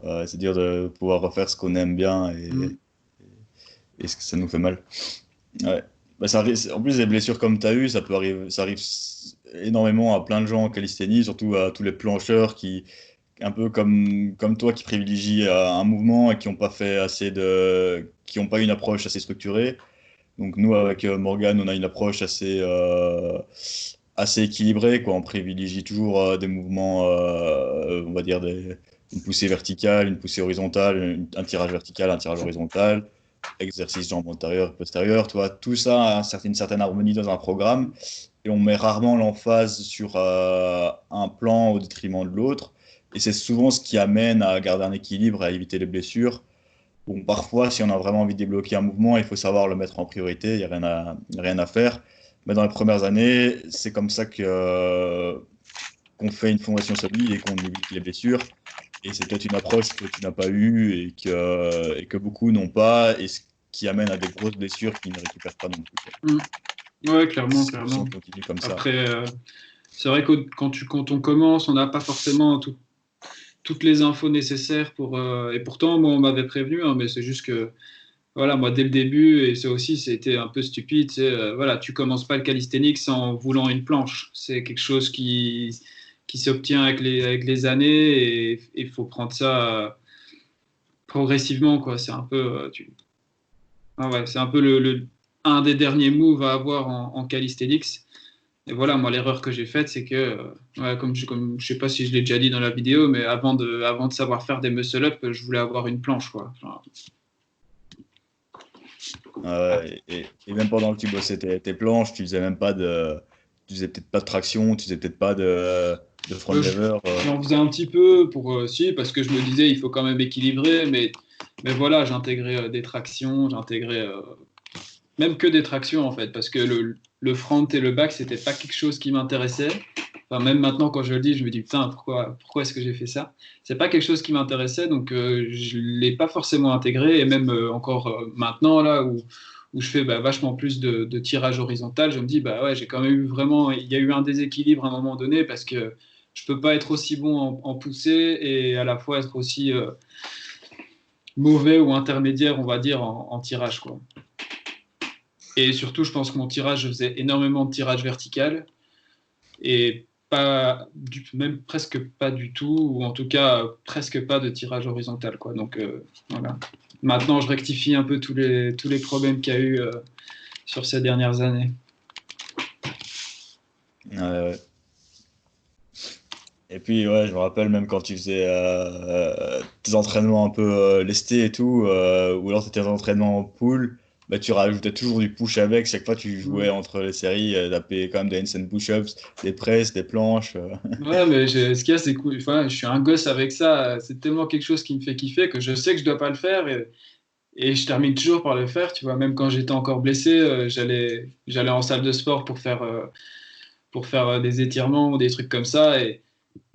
Ouais, c'est dur de pouvoir refaire ce qu'on aime bien et ce que ça nous fait mal. Ouais. Bah, en plus, des blessures comme tu as eu, ça arrive énormément à plein de gens en calisthénie, surtout à tous les plancheurs qui, un peu comme toi, qui privilégient un mouvement et qui n'ont pas fait qui n'ont pas une approche assez structurée. Donc nous, avec Morgan, on a une approche assez équilibrée, quoi. On privilégie toujours des mouvements, on va dire une poussée verticale, une poussée horizontale, un tirage vertical, un tirage horizontal, exercice jambes antérieures, postérieures, tu vois, tout ça a une certaine harmonie dans un programme et on met rarement l'emphase sur un plan au détriment de l'autre. Et c'est souvent ce qui amène à garder un équilibre, à éviter les blessures. Bon, parfois, si on a vraiment envie de débloquer un mouvement, il faut savoir le mettre en priorité, il n'y a rien à faire. Mais dans les premières années, c'est comme ça qu'on fait une fondation solide et qu'on évite les blessures. Et c'est peut-être une approche que tu n'as pas eue et que beaucoup n'ont pas, et ce qui amène à des grosses blessures qui ne récupèrent pas non plus. Ouais, clairement, Si clairement. on continue comme ça. Après, c'est vrai que quand on commence, on n'a pas forcément toutes les infos nécessaires pour. Et pourtant, moi, on m'avait prévenu, hein, mais c'est juste que, voilà, moi, dès le début, et c'était un peu stupide, voilà, tu commences pas le calisthenics en voulant une planche. C'est quelque chose qui s'obtient avec les années et il faut prendre ça progressivement, quoi. C'est un peu. Ah ouais, c'est un peu un des derniers moves à avoir en calisthenics. Et voilà, moi, l'erreur que j'ai faite, c'est que, ouais, comme je sais pas si je l'ai déjà dit dans la vidéo, mais avant de savoir faire des muscle-up, je voulais avoir une planche, quoi. Enfin, Et même pendant que tu bossais tes planches, tu faisais peut-être pas de traction, tu faisais peut-être pas de front euh, lever. j'en faisais un petit peu si, parce que je me disais, il faut quand même équilibrer, mais voilà, j'intégrais des tractions, j'intégrais même que des tractions, en fait, parce que le front et le back, c'était pas quelque chose qui m'intéressait. Enfin, même maintenant, quand je le dis, je me dis, putain, pourquoi est-ce que j'ai fait ça? C'est pas quelque chose qui m'intéressait, donc je l'ai pas forcément intégré. Et même encore maintenant, là, où je fais vachement plus de tirage horizontal, je me dis, bah ouais, j'ai quand même eu vraiment, il y a eu un déséquilibre à un moment donné, parce que je peux pas être aussi bon en poussée et à la fois être aussi mauvais ou intermédiaire, on va dire, en tirage, quoi. Et surtout, je pense que mon tirage, je faisais énormément de tirage vertical et même presque pas du tout, ou en tout cas presque pas de tirage horizontal, quoi. Donc voilà. Maintenant, je rectifie un peu tous les problèmes qu'il y a eu sur ces dernières années. Ouais. Et puis, ouais, je me rappelle même quand tu faisais tes entraînements un peu lestés et tout, ou alors c'était tes entraînements en pool, bah, tu rajoutais toujours du push avec. Chaque fois, tu jouais entre les séries, taper quand même des handstand push-ups, des presses, des planches. Ouais, mais ce qu'il y a, c'est cool. Enfin, je suis un gosse avec ça. C'est tellement quelque chose qui me fait kiffer que je sais que je dois pas le faire et je termine toujours par le faire. Tu vois, même quand j'étais encore blessé, j'allais en salle de sport pour faire des étirements ou des trucs comme ça.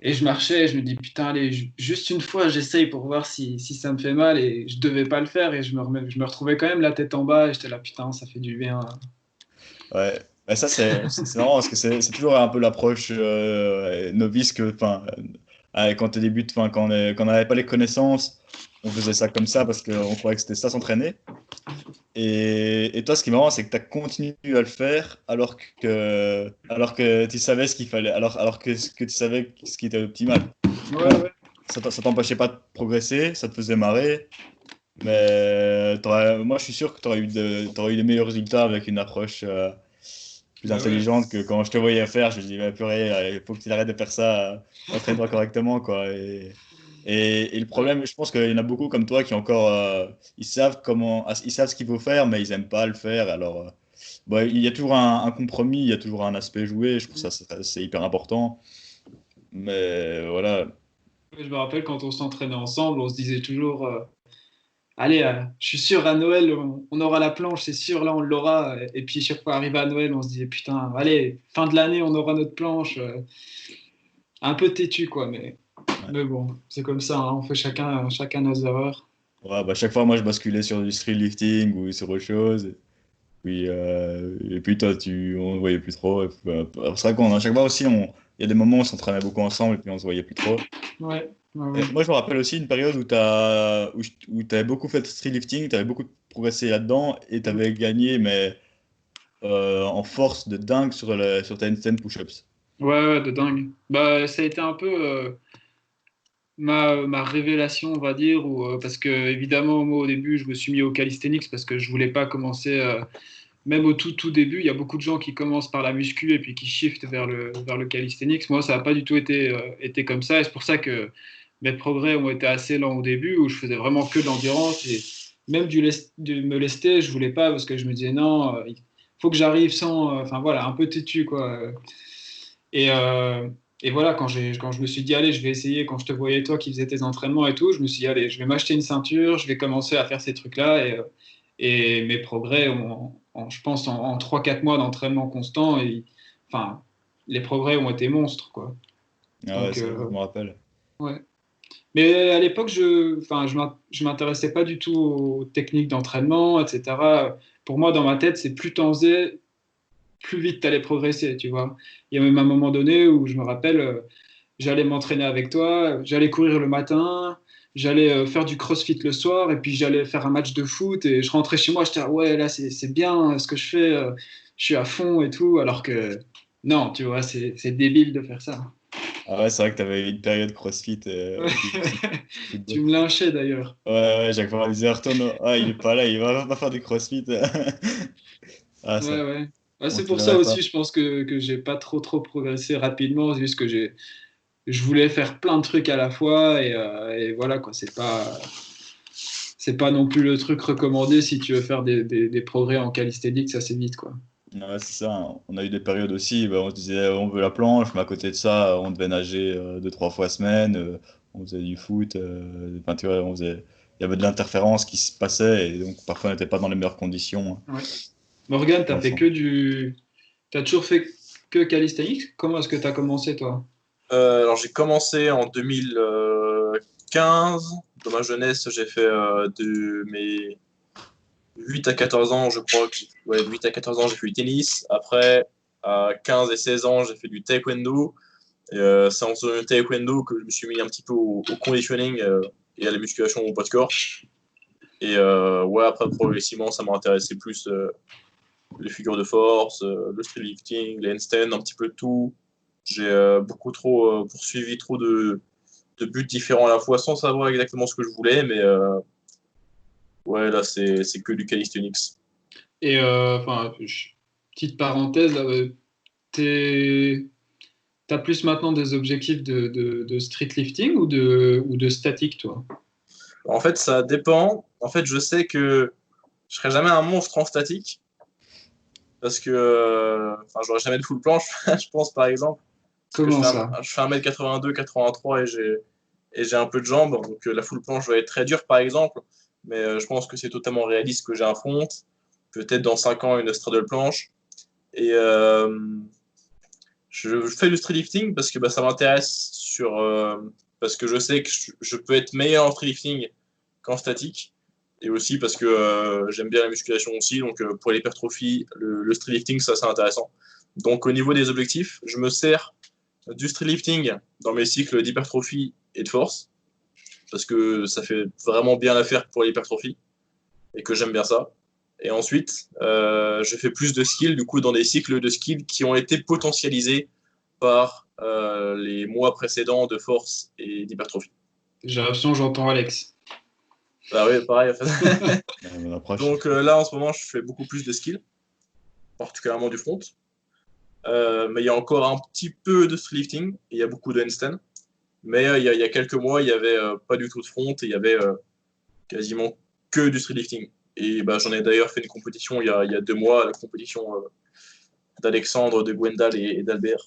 Et je marchais et je me dis, putain, allez, juste une fois, j'essaye pour voir si ça me fait mal. Et je devais pas le faire. Et je me retrouvais quand même la tête en bas. Et j'étais là, putain, ça fait du bien. Ouais. Bah, ça, c'est marrant parce que c'est toujours un peu l'approche novice enfin, quand tu débutes, enfin, quand on n'avait pas les connaissances, on faisait ça comme ça parce qu'on croyait que c'était ça s'entraîner. Et toi, ce qui est marrant, c'est que tu as continué à le faire alors que tu savais ce qu'il fallait, alors que tu savais ce qui était optimal. Ouais, Bon, ouais. ça t'empêchait pas de progresser, ça te faisait marrer, mais moi, je suis sûr que tu aurais eu des meilleurs résultats avec une approche plus intelligente que quand je te voyais faire. Je me dis, purée, il faut que tu arrêtes de faire ça, entraîne-toi correctement, quoi. Et le problème, je pense qu'il y en a beaucoup comme toi qui encore, ils savent ils savent ce qu'il faut faire, mais ils aiment pas le faire. Alors, il y a toujours un compromis, il y a toujours un aspect joué. Je trouve ça c'est hyper important. Mais voilà. Je me rappelle quand on s'entraînait ensemble, on se disait toujours allez, je suis sûr à Noël, on aura la planche, c'est sûr, là on l'aura. Et puis chaque fois arrivé à Noël, on se disait putain, allez, fin de l'année, on aura notre planche. Un peu têtu, quoi, mais bon, c'est comme ça, hein, on fait chacun nos erreurs. Ouais, chaque fois, moi, je basculais sur du street lifting ou sur autre chose. Et puis toi, on ne voyait plus trop. C'est vrai qu'à chaque fois aussi, il y a des moments où on s'entraînait beaucoup ensemble et puis on se voyait plus trop. Ouais, Et moi, je me rappelle aussi une période où tu avais beaucoup fait de street lifting, tu avais beaucoup progressé là-dedans et tu avais gagné, mais en force de dingue sur tes handstand push-ups. ouais, de dingue. Bah, ça a été un peu ma révélation, on va dire, parce que évidemment, moi au début, je me suis mis au calisthenics parce que je voulais pas commencer. Même au tout début, il y a beaucoup de gens qui commencent par la muscu et puis qui shiftent vers le calisthenics. Moi, ça n'a pas du tout été comme ça. Et c'est pour ça que mes progrès ont été assez lents au début, où je faisais vraiment que de l'endurance. Et même de me lester, je voulais pas parce que je me disais non, il faut que j'arrive sans. Enfin voilà, un peu têtu, quoi. Et, euh, et voilà, quand je me suis dit, allez, je vais essayer, quand je te voyais toi qui faisais tes entraînements et tout, je me suis dit, allez, je vais m'acheter une ceinture, je vais commencer à faire ces trucs-là. Et mes progrès, je pense, en 3-4 mois d'entraînement constant, enfin, les progrès ont été monstres, quoi. Ah ouais, Donc, ça, je me rappelle. ouais. Mais à l'époque, je m'intéressais pas du tout aux techniques d'entraînement, etc. Pour moi, dans ma tête, c'est plus t'en faisais, plus vite tu allais progresser, tu vois. Il y a même un moment donné où je me rappelle, j'allais m'entraîner avec toi, j'allais courir le matin, j'allais faire du crossfit le soir, et puis j'allais faire un match de foot, et je rentrais chez moi, j'étais ouais, là c'est bien ce que je fais, je suis à fond et tout, alors que non, tu vois, c'est débile de faire ça. Ah ouais, c'est vrai que tu avais une période CrossFit Ouais. avec le Tu football. me lynchais d'ailleurs. Ouais, ouais, chaque fois on disait retourne. Ah, il est pas là, il va pas faire du CrossFit. Ah, Ouais, ça, ouais. Ouais, on c'est te pour ça verrait pas. aussi, je pense que j'ai pas trop progressé rapidement, c'est juste que je voulais faire plein de trucs à la fois, et voilà, quoi, c'est pas non plus le truc recommandé si tu veux faire des progrès en calisthénique, ça c'est vite, quoi. Ouais, c'est ça, hein. On a eu des périodes aussi, on se disait on veut la planche, mais à côté de ça, on devait nager 2, 3 fois semaine, on faisait du foot, enfin, tu vois, il y avait de l'interférence qui se passait, et donc parfois on n'était pas dans les meilleures conditions, hein, Ouais. Morgane, pour l'ensemble. t'as toujours fait que calisthenics? Comment est-ce que t'as commencé, toi? Alors j'ai commencé en 2015. Dans ma jeunesse, j'ai fait de mes 8 à 14 ans, je crois que ouais, de 8 à 14 ans, j'ai fait du tennis. Après, à 15 et 16 ans, j'ai fait du taekwondo. Et c'est en faisant du taekwondo que je me suis mis un petit peu au conditioning et à la musculation au poids de corps. Et ouais, après, progressivement, ça m'a intéressé plus les figures de force, le street lifting, les handstands, un petit peu de tout. J'ai beaucoup trop poursuivi trop de buts différents à la fois sans savoir exactement ce que je voulais, mais ouais, là, c'est que du calisthenics. Et enfin, petite parenthèse, là, t'as plus maintenant des objectifs de street lifting ou de statique, toi? En fait, ça dépend. En fait, je sais que je serai jamais un monstre en statique parce que enfin, j'aurai jamais de full planche, je pense, par exemple. Parce que Comment ça? je fais 1m82, 83 et j'ai un peu de jambes. Donc la full planche va être très dure, par exemple. Mais je pense que c'est totalement réaliste que j'ai un front. Peut-être dans 5 ans, une straddle planche. Et je fais du street lifting parce que bah, ça m'intéresse parce que je sais que je peux être meilleur en street lifting qu'en statique. Et aussi parce que j'aime bien la musculation aussi. Donc pour l'hypertrophie, le street lifting, ça c'est intéressant. Donc au niveau des objectifs, je me sers du street lifting dans mes cycles d'hypertrophie et de force. Parce que ça fait vraiment bien l'affaire pour l'hypertrophie et que j'aime bien ça. Et ensuite, je fais plus de skills du coup dans des cycles de skills qui ont été potentialisés par les mois précédents de force et d'hypertrophie. J'ai l'impression que j'entends Alex. Bah oui, pareil. En fait. Mon approche. Donc là, en ce moment, je fais beaucoup plus de skills, particulièrement du front. Mais il y a encore un petit peu de street lifting, et il y a beaucoup de handstand. Mais il y a quelques mois, il n'y avait pas du tout de front, et il y avait quasiment que du street lifting. Et bah, j'en ai d'ailleurs fait une compétition il y a 2 mois, la compétition d'Alexandre, de Gwendal et d'Albert.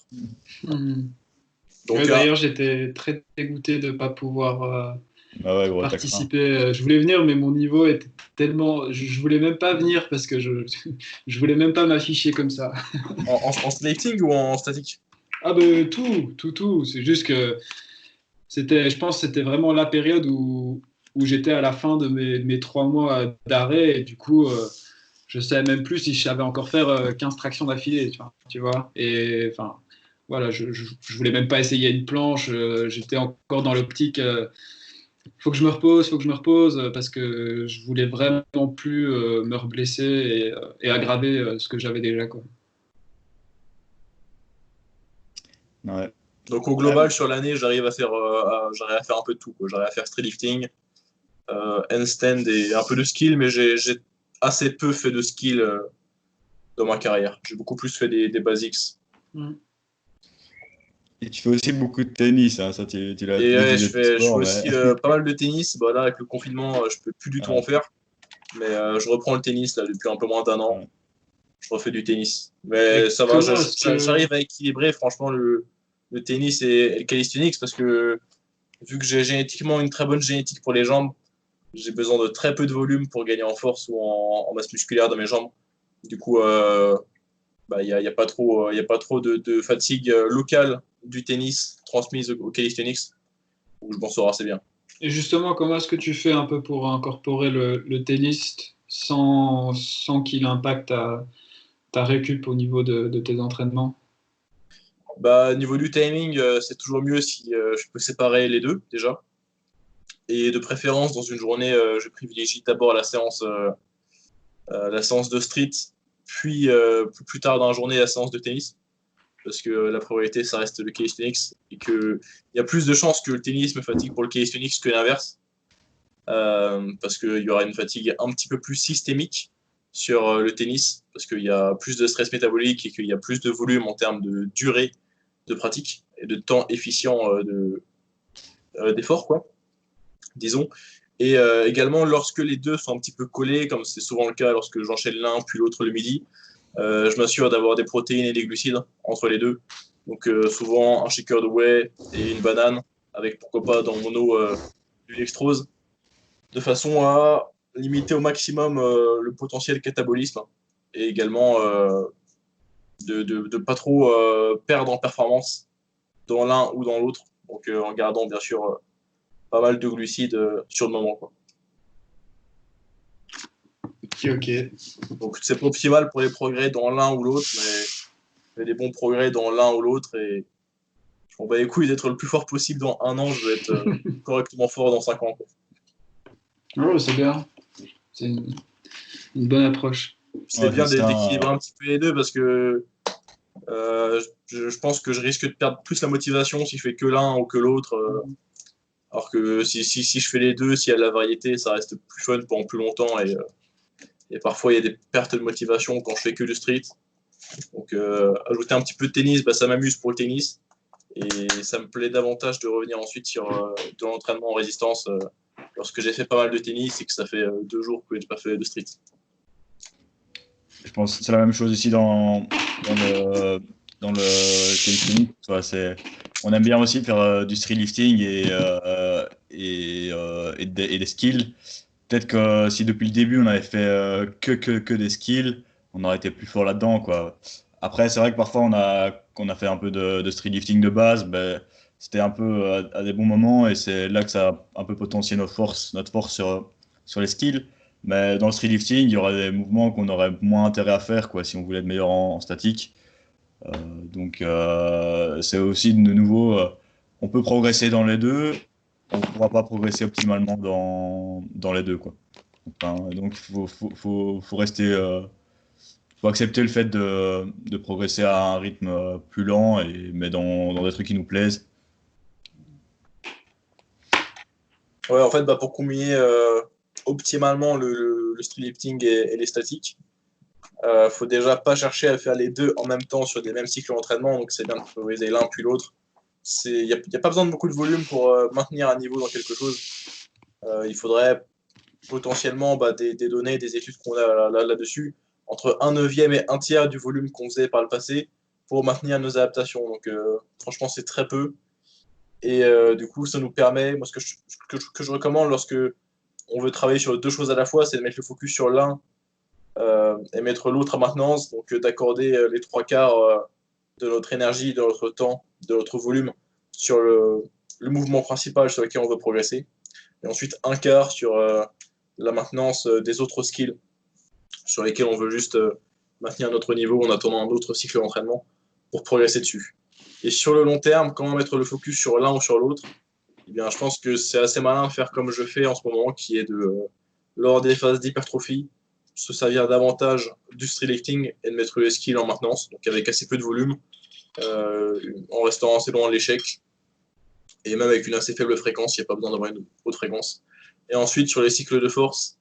Donc, d'ailleurs, j'étais très dégoûté de ne pas pouvoir participer. Je voulais venir, mais mon niveau était tellement. Je voulais même pas venir parce que je voulais même pas m'afficher comme ça. En street lifting ou en statique? Ah ben tout. C'est juste que je pense que c'était vraiment la période où j'étais à la fin de mes 3 mois d'arrêt et du coup, je savais même plus si je savais encore faire 15 tractions d'affilée, tu vois. Et enfin, voilà, je voulais même pas essayer une planche. J'étais encore dans l'optique, faut que je me repose, parce que je voulais vraiment plus me reblesser et aggraver ce que j'avais déjà, quoi. Ouais. Donc au global, sur l'année, j'arrive à faire un peu de tout, quoi. J'arrive à faire street lifting, handstand et un peu de skill, mais j'ai assez peu fait de skill dans ma carrière. J'ai beaucoup plus fait des basics. Et tu fais aussi beaucoup de tennis, hein, ça tu l'as Et dit je de fais sport, aussi pas mal de tennis. Bah, là, avec le confinement, je peux plus du tout en faire. Mais je reprends le tennis là, depuis un peu moins d'1 an. Je refais du tennis. Mais ça va, j'arrive à équilibrer franchement le tennis et le calisthenics parce que vu que j'ai génétiquement une très bonne génétique pour les jambes, j'ai besoin de très peu de volume pour gagner en force ou en masse musculaire dans mes jambes. Du coup, bah, y a pas trop de fatigue locale du tennis transmise au calisthenics, où je m'en sors assez bien. Et justement, comment est-ce que tu fais un peu pour incorporer le tennis sans qu'il impacte ta récup au niveau de tes entraînements? Bah, niveau du timing, c'est toujours mieux si je peux séparer les deux déjà. Et de préférence, dans une journée, je privilégie d'abord la séance de street, puis plus tard dans la journée, la séance de tennis. Parce que la priorité, ça reste le calisthenics. Et qu'il y a plus de chances que le tennis me fatigue pour le calisthenics que l'inverse. Parce qu'il y aura une fatigue un petit peu plus systémique sur le tennis. Parce qu'il y a plus de stress métabolique et qu'il y a plus de volume en termes de durée de pratique et de temps efficient d'effort, quoi, disons. Et également, lorsque les deux sont un petit peu collés, comme c'est souvent le cas lorsque j'enchaîne l'un puis l'autre le midi, je m'assure d'avoir des protéines et des glucides entre les deux. Donc souvent un shaker de whey et une banane, avec pourquoi pas dans mon eau du dextrose, de façon à limiter au maximum le potentiel catabolisme et également de pas trop perdre en performance dans l'un ou dans l'autre. Donc en gardant bien sûr pas mal de glucides sur le moment, quoi. Ok. Donc c'est pas optimal pour les progrès dans l'un ou l'autre, mais des bons progrès dans l'un ou l'autre. Et on va les couilles d'être le plus fort possible dans 1 an, je vais être correctement fort dans 5 ans, quoi. Oh, c'est bien. C'est une bonne approche. C'est bien d'équilibrer un petit peu les deux parce que je pense que je risque de perdre plus la motivation si je fais que l'un ou que l'autre. Alors que si je fais les deux, s'il y a de la variété, ça reste plus fun pendant plus longtemps. Et parfois, il y a des pertes de motivation quand je fais que du street. Donc, ajouter un petit peu de tennis, bah, ça m'amuse pour le tennis. Et ça me plaît davantage de revenir ensuite sur de l'entraînement en résistance lorsque j'ai fait pas mal de tennis et que ça fait 2 jours que je n'ai pas fait de street. Je pense que c'est la même chose ici dans le calisthenics. On aime bien aussi faire du street lifting et des skills. Peut-être que si depuis le début on avait fait que des skills, on aurait été plus fort là-dedans, quoi. Après, c'est vrai que parfois qu'on a fait un peu de street lifting de base, ben, c'était un peu à des bons moments et c'est là que ça a un peu potentié notre force sur les skills. Mais dans le street lifting, il y aurait des mouvements qu'on aurait moins intérêt à faire, quoi, si on voulait être meilleur en statique. Donc c'est aussi de nouveau, on peut progresser dans les deux, on ne pourra pas progresser optimalement dans les deux, quoi. Enfin, donc faut rester, faut accepter le fait de progresser à un rythme plus lent, mais dans des trucs qui nous plaisent. Ouais, en fait, pour combiner optimalement le street lifting et les statiques, Faut déjà pas chercher à faire les deux en même temps sur des mêmes cycles d'entraînement, donc c'est bien de favoriser l'un puis l'autre. Il n'y a pas besoin de beaucoup de volume pour maintenir un niveau dans quelque chose. Il faudrait potentiellement des données, des études qu'on a là-dessus, entre 1/9 et 1/3 du volume qu'on faisait par le passé pour maintenir nos adaptations. Donc franchement, c'est très peu. Et du coup, ça nous permet, moi ce que je recommande lorsque on veut travailler sur deux choses à la fois, c'est de mettre le focus sur l'un et mettre l'autre à maintenance, donc d'accorder les 3/4 de notre énergie, de notre temps, de notre volume sur le mouvement principal sur lequel on veut progresser. Et ensuite 1/4 sur la maintenance des autres skills sur lesquels on veut juste maintenir notre niveau en attendant un autre cycle d'entraînement pour progresser dessus. Et sur le long terme, comment mettre le focus sur l'un ou sur l'autre? Eh bien, je pense que c'est assez malin de faire comme je fais en ce moment, qui est lors des phases d'hypertrophie, se servir davantage du streetlifting et de mettre les skills en maintenance, donc avec assez peu de volume, en restant assez loin de l'échec, et même avec une assez faible fréquence, il n'y a pas besoin d'avoir une haute fréquence. Et ensuite, sur les cycles de force,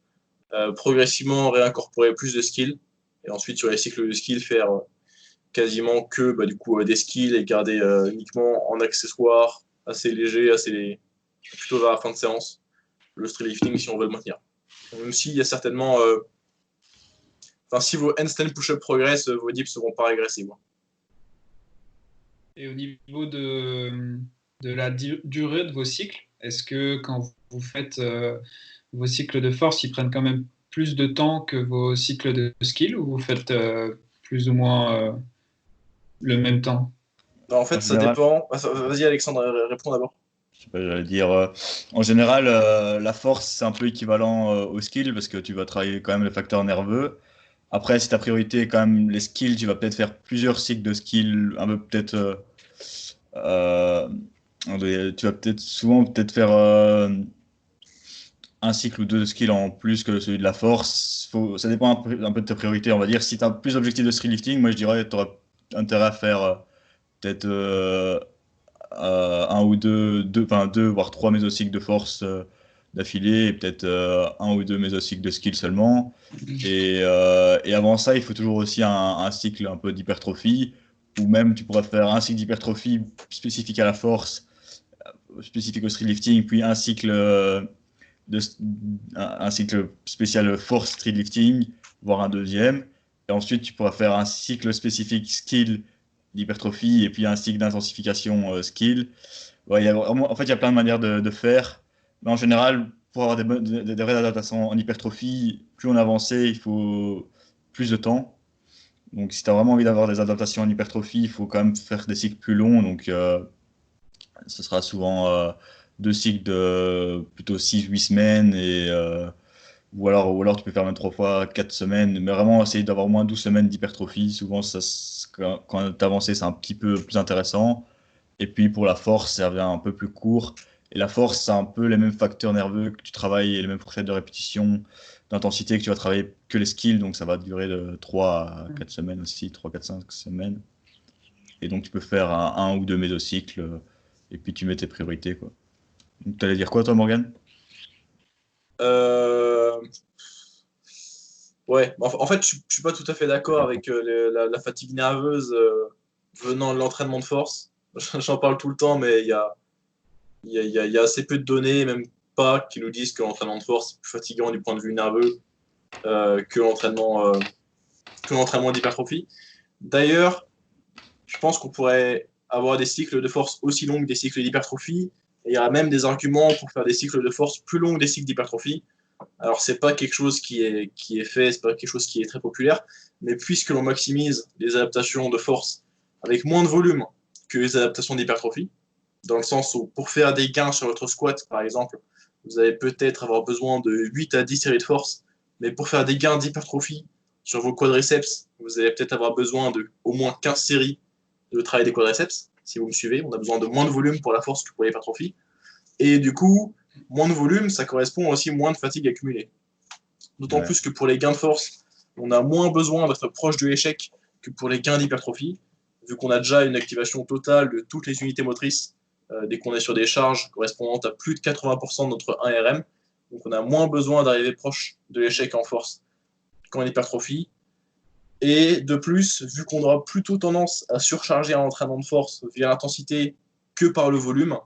progressivement réincorporer plus de skills, et ensuite sur les cycles de skills, faire quasiment que du coup, des skills et garder uniquement en accessoire, assez léger, plutôt vers la fin de séance, le streetlifting si on veut le maintenir. Donc, même s'il y a certainement... si vos handstand push-up progressent, vos dips ne vont pas régresser. Quoi. Et au niveau de la durée de vos cycles, est-ce que quand vous faites vos cycles de force, ils prennent quand même plus de temps que vos cycles de skill, ou vous faites plus ou moins le même temps? En fait, ça dépend. Vas-y, Alexandre, réponds d'abord. Je sais pas, j'allais dire, en général, la force, c'est un peu équivalent au skill parce que tu vas travailler quand même le facteur nerveux. Après, si ta priorité est quand même les skills, tu vas peut-être faire plusieurs cycles de skills, un peu peut-être. Tu vas peut-être faire un cycle ou deux de skills en plus que celui de la force. Ça dépend un peu de tes priorités, on va dire. Si tu as plus d'objectifs de streetlifting, moi je dirais que tu auras intérêt à faire peut-être un ou deux voire trois mésocycles de force d'affilée et peut-être un ou deux mésocycles de skill seulement. Et avant ça, il faut toujours aussi un cycle un peu d'hypertrophie, ou même tu pourrais faire un cycle d'hypertrophie spécifique à la force, spécifique au streetlifting, puis un cycle spécial force streetlifting, voire un deuxième. Et ensuite, tu pourras faire un cycle spécifique skill d'hypertrophie et puis un cycle d'intensification skill. Ouais, en fait, il y a plein de manières de faire. Mais en général, pour avoir des vraies adaptations en hypertrophie, plus on avançait, il faut plus de temps. Donc, si tu as vraiment envie d'avoir des adaptations en hypertrophie, il faut quand même faire des cycles plus longs. Donc, ce sera souvent deux cycles de plutôt 6-8 semaines. Ou alors tu peux faire même 3 fois 4 semaines. Mais vraiment, essayer d'avoir au moins 12 semaines d'hypertrophie. Souvent, quand tu avances, c'est un petit peu plus intéressant. Et puis pour la force, ça devient un peu plus court. Et la force, c'est un peu les mêmes facteurs nerveux que tu travailles et les mêmes fourchettes de répétition, d'intensité que tu vas travailler que les skills. Donc ça va durer de 3 à 4 semaines aussi, 3, 4, 5 semaines. Et donc tu peux faire un ou deux mésocycles et puis tu mets tes priorités, quoi. Donc tu allais dire quoi toi, Morgane? Ouais, en fait, je suis pas tout à fait d'accord avec la fatigue nerveuse venant de l'entraînement de force. J'en parle tout le temps, mais il y a assez peu de données, même pas, qui nous disent que l'entraînement de force est plus fatigant du point de vue nerveux que l'entraînement d'hypertrophie. D'ailleurs, je pense qu'on pourrait avoir des cycles de force aussi longs que des cycles d'hypertrophie. Et il y a même des arguments pour faire des cycles de force plus longs que des cycles d'hypertrophie. Alors, c'est pas quelque chose qui est fait, c'est pas quelque chose qui est très populaire, mais puisque l'on maximise les adaptations de force avec moins de volume que les adaptations d'hypertrophie, dans le sens où pour faire des gains sur votre squat, par exemple, vous allez peut-être avoir besoin de 8 à 10 séries de force, mais pour faire des gains d'hypertrophie sur vos quadriceps, vous allez peut-être avoir besoin de au moins 15 séries de travail des quadriceps. Si vous me suivez, on a besoin de moins de volume pour la force que pour l'hypertrophie. Et du coup, moins de volume, ça correspond aussi à moins de fatigue accumulée. D'autant plus que pour les gains de force, on a moins besoin d'être proche de l'échec que pour les gains d'hypertrophie, vu qu'on a déjà une activation totale de toutes les unités motrices dès qu'on est sur des charges correspondantes à plus de 80% de notre 1RM. Donc on a moins besoin d'arriver proche de l'échec en force qu'en hypertrophie. Et de plus, vu qu'on aura plutôt tendance à surcharger un entraînement de force via l'intensité que par le volume,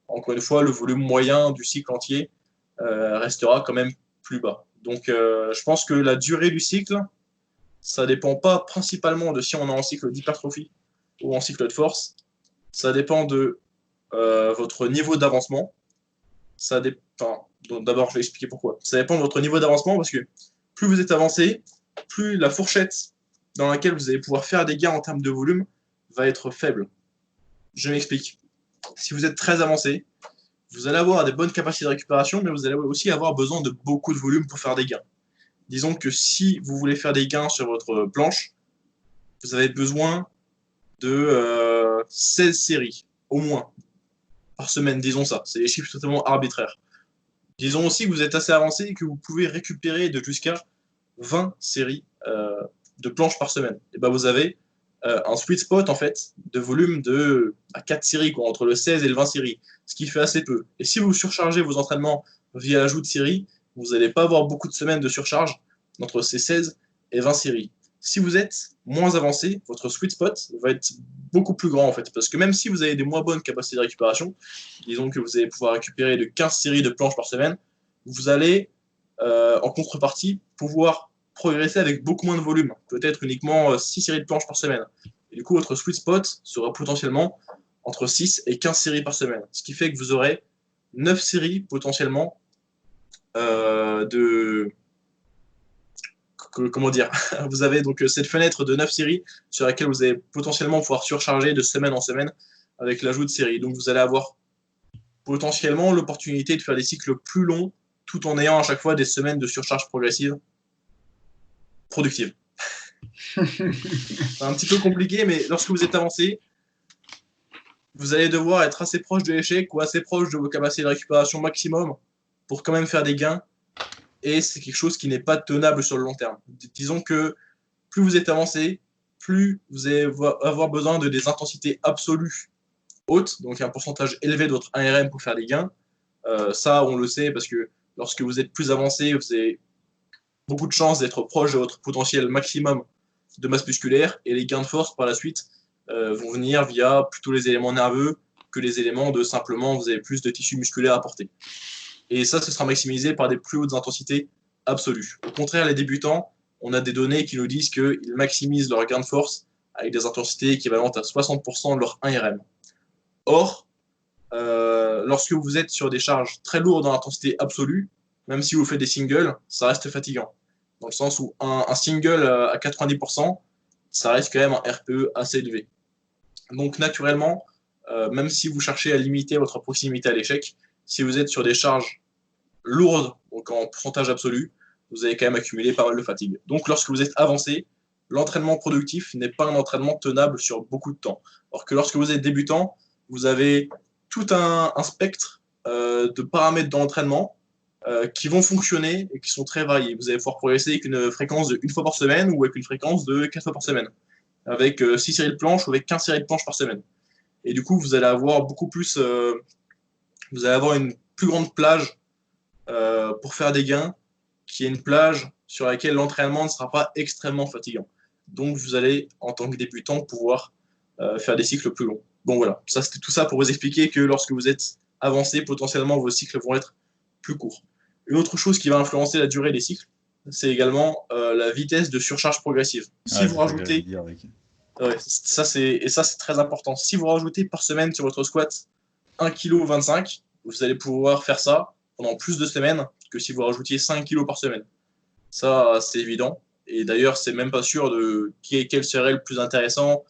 encore une fois, le volume moyen du cycle entier restera quand même plus bas. Donc, je pense que la durée du cycle, ça dépend pas principalement de si on est en cycle d'hypertrophie ou en cycle de force. Ça dépend de votre niveau d'avancement. D'abord, je vais expliquer pourquoi. Ça dépend de votre niveau d'avancement parce que plus vous êtes avancé, plus la fourchette dans laquelle vous allez pouvoir faire des gains en termes de volume va être faible. Je m'explique. Si vous êtes très avancé, vous allez avoir des bonnes capacités de récupération, mais vous allez aussi avoir besoin de beaucoup de volume pour faire des gains. Disons que si vous voulez faire des gains sur votre planche, vous avez besoin de 16 séries, au moins, par semaine, disons ça. C'est des chiffres totalement arbitraires. Disons aussi que vous êtes assez avancé et que vous pouvez récupérer de jusqu'à 20 séries de planches par semaine. Et ben vous avez un sweet spot en fait de volume à 4 séries, quoi, entre le 16 et le 20 séries, ce qui fait assez peu. Et si vous surchargez vos entraînements via l'ajout de séries, vous n'allez pas avoir beaucoup de semaines de surcharge entre ces 16 et 20 séries. Si vous êtes moins avancé, votre sweet spot va être beaucoup plus grand en fait, parce que même si vous avez des moins bonnes capacités de récupération, disons que vous allez pouvoir récupérer de 15 séries de planches par semaine, vous allez en contrepartie pouvoir progresser avec beaucoup moins de volume, peut-être uniquement 6 séries de planches par semaine. Et du coup, votre sweet spot sera potentiellement entre 6 et 15 séries par semaine, ce qui fait que vous aurez 9 séries potentiellement comment dire, vous avez donc cette fenêtre de 9 séries sur laquelle vous allez potentiellement pouvoir surcharger de semaine en semaine avec l'ajout de séries. Donc vous allez avoir potentiellement l'opportunité de faire des cycles plus longs tout en ayant à chaque fois des semaines de surcharge progressive productive. C'est un petit peu compliqué, mais lorsque vous êtes avancé, vous allez devoir être assez proche de l'échec ou assez proche de vos capacités de récupération maximum pour quand même faire des gains. Et c'est quelque chose qui n'est pas tenable sur le long terme. Disons que plus vous êtes avancé, plus vous allez avoir besoin de des intensités absolues hautes, donc un pourcentage élevé de votre 1RM pour faire des gains. Ça, on le sait parce que lorsque vous êtes plus avancé, vous avez beaucoup de chances d'être proche de votre potentiel maximum de masse musculaire et les gains de force par la suite vont venir via plutôt les éléments nerveux que les éléments de simplement vous avez plus de tissu musculaire à porter. Et ça, ce sera maximisé par des plus hautes intensités absolues. Au contraire, les débutants, on a des données qui nous disent qu'ils maximisent leur gain de force avec des intensités équivalentes à 60% de leur 1RM. Or, lorsque vous êtes sur des charges très lourdes dans l'intensité absolue, même si vous faites des singles, ça reste fatigant. Dans le sens où un single à 90%, ça reste quand même un RPE assez élevé. Donc naturellement, même si vous cherchez à limiter votre proximité à l'échec, si vous êtes sur des charges lourdes, donc en pourcentage absolu, vous allez quand même accumuler pas mal de fatigue. Donc lorsque vous êtes avancé, l'entraînement productif n'est pas un entraînement tenable sur beaucoup de temps. Alors que lorsque vous êtes débutant, vous avez tout un spectre de paramètres d'entraînement qui vont fonctionner et qui sont très variés. Vous allez pouvoir progresser avec une fréquence de 1 fois par semaine ou avec une fréquence de 4 fois par semaine, avec 6 séries de planches ou avec 15 séries de planches par semaine. Et du coup, vous allez avoir beaucoup plus, vous allez avoir une plus grande plage pour faire des gains, qui est une plage sur laquelle l'entraînement ne sera pas extrêmement fatigant. Donc, vous allez, en tant que débutant, pouvoir faire des cycles plus longs. Bon, voilà, ça c'était tout ça pour vous expliquer que lorsque vous êtes avancé, potentiellement, vos cycles vont être plus courts. Une autre chose qui va influencer la durée des cycles, c'est également la vitesse de surcharge progressive. Si vous rajoutez... ça c'est très important. Si vous rajoutez par semaine sur votre squat 1,25 kg, vous allez pouvoir faire ça pendant plus de semaines que si vous rajoutiez 5 kg par semaine. Ça, c'est évident. Et d'ailleurs, c'est même pas sûr de quel serait le plus intéressant.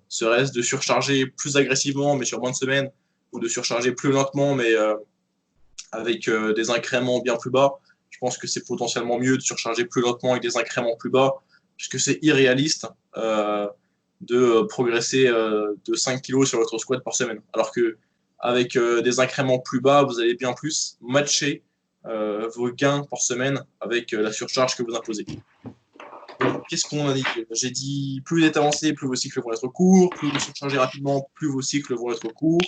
Serait-ce de surcharger plus agressivement, mais sur moins de semaines, ou de surcharger plus lentement, mais avec des incréments bien plus bas. Je pense que c'est potentiellement mieux de surcharger plus lentement avec des incréments plus bas, puisque c'est irréaliste de progresser de 5 kg sur votre squat par semaine. Alors que avec des incréments plus bas, vous allez bien plus matcher vos gains par semaine avec la surcharge que vous imposez. Donc, qu'est-ce qu'on a dit? J'ai dit, plus vous êtes avancé, plus vos cycles vont être courts, plus vous surchargez rapidement, plus vos cycles vont être courts.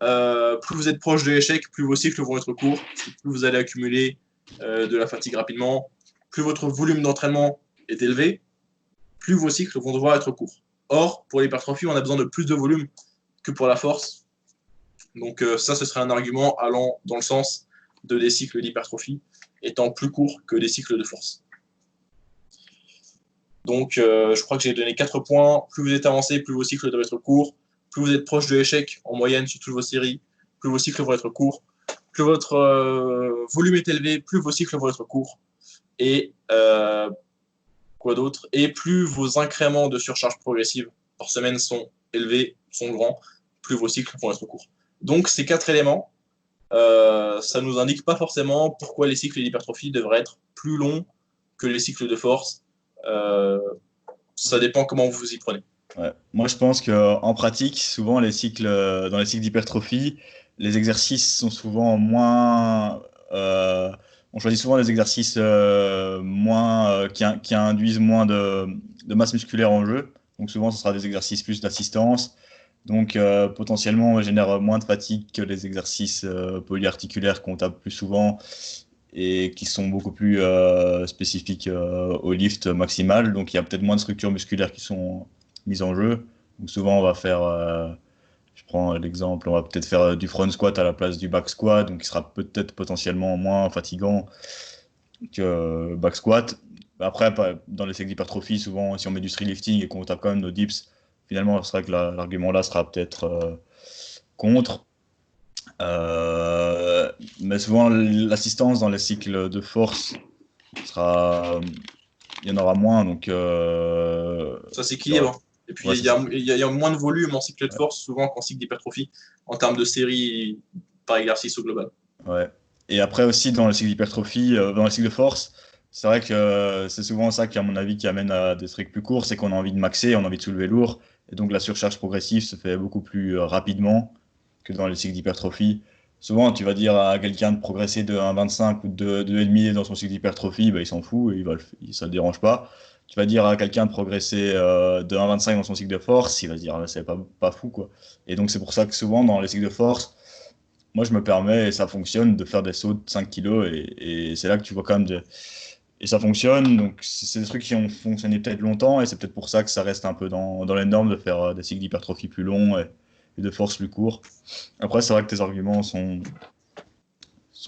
Plus vous êtes proche de l'échec, plus vos cycles vont être courts, plus vous allez accumuler de la fatigue rapidement, plus votre volume d'entraînement est élevé, plus vos cycles vont devoir être courts. Or, pour l'hypertrophie, on a besoin de plus de volume que pour la force. Donc ça, ce serait un argument allant dans le sens de des cycles d'hypertrophie étant plus courts que des cycles de force. Donc je crois que j'ai donné 4 points. Plus vous êtes avancé, plus vos cycles doivent être courts. Plus vous êtes proche de l'échec en moyenne sur toutes vos séries, plus vos cycles vont être courts. Plus votre volume est élevé, plus vos cycles vont être courts. Et quoi d'autre? Et plus vos incréments de surcharge progressive par semaine sont élevés, sont grands, plus vos cycles vont être courts. Donc ces 4 éléments, ça ne nous indique pas forcément pourquoi les cycles d'hypertrophie devraient être plus longs que les cycles de force. Ça dépend comment vous vous y prenez. Ouais. Moi, je pense qu'en pratique, souvent, dans les cycles d'hypertrophie, les exercices sont souvent moins. On choisit souvent des exercices qui induisent moins de masse musculaire en jeu. Donc, souvent, ce sera des exercices plus d'assistance. Donc, potentiellement, on génère moins de fatigue que les exercices polyarticulaires qu'on tape plus souvent et qui sont beaucoup plus spécifiques au lift maximal. Donc, il y a peut-être moins de structures musculaires qui sont mises en jeu. Donc, souvent, on va faire, je prends l'exemple, on va peut-être faire du front squat à la place du back squat, donc il sera peut-être potentiellement moins fatigant que back squat. Après, dans les cycles d'hypertrophie, souvent, si on met du street lifting et qu'on tape quand même nos dips, finalement, c'est vrai que l'argument là sera peut-être contre. Mais souvent, l'assistance dans les cycles de force sera. Il y en aura moins. Donc, ça s'équilibre. Et puis, ouais, il y a moins de volume en cycle de force, souvent qu'en cycle d'hypertrophie, en termes de série par exercice au global. Ouais. Et après aussi, dans le cycle d'hypertrophie, dans le cycle de force, c'est vrai que c'est souvent ça qui, à mon avis, qui amène à des trucs plus courts, c'est qu'on a envie de maxer, on a envie de soulever lourd, et donc la surcharge progressive se fait beaucoup plus rapidement que dans les cycles d'hypertrophie. Souvent, tu vas dire à quelqu'un de progresser de 1,25 ou de 2,5 dans son cycle d'hypertrophie, bah, il s'en fout, et ça ne le dérange pas. Tu vas dire à quelqu'un de progresser de 1,25 dans son cycle de force, il va se dire, ah, c'est pas fou, quoi. Et donc, c'est pour ça que souvent, dans les cycles de force, moi, je me permets, et ça fonctionne, de faire des sauts de 5 kilos, et c'est là que tu vois quand même. Et ça fonctionne, donc c'est des trucs qui ont fonctionné peut-être longtemps, et c'est peut-être pour ça que ça reste un peu dans les normes de faire des cycles d'hypertrophie plus longs et de force plus courts. Après, c'est vrai que tes arguments sont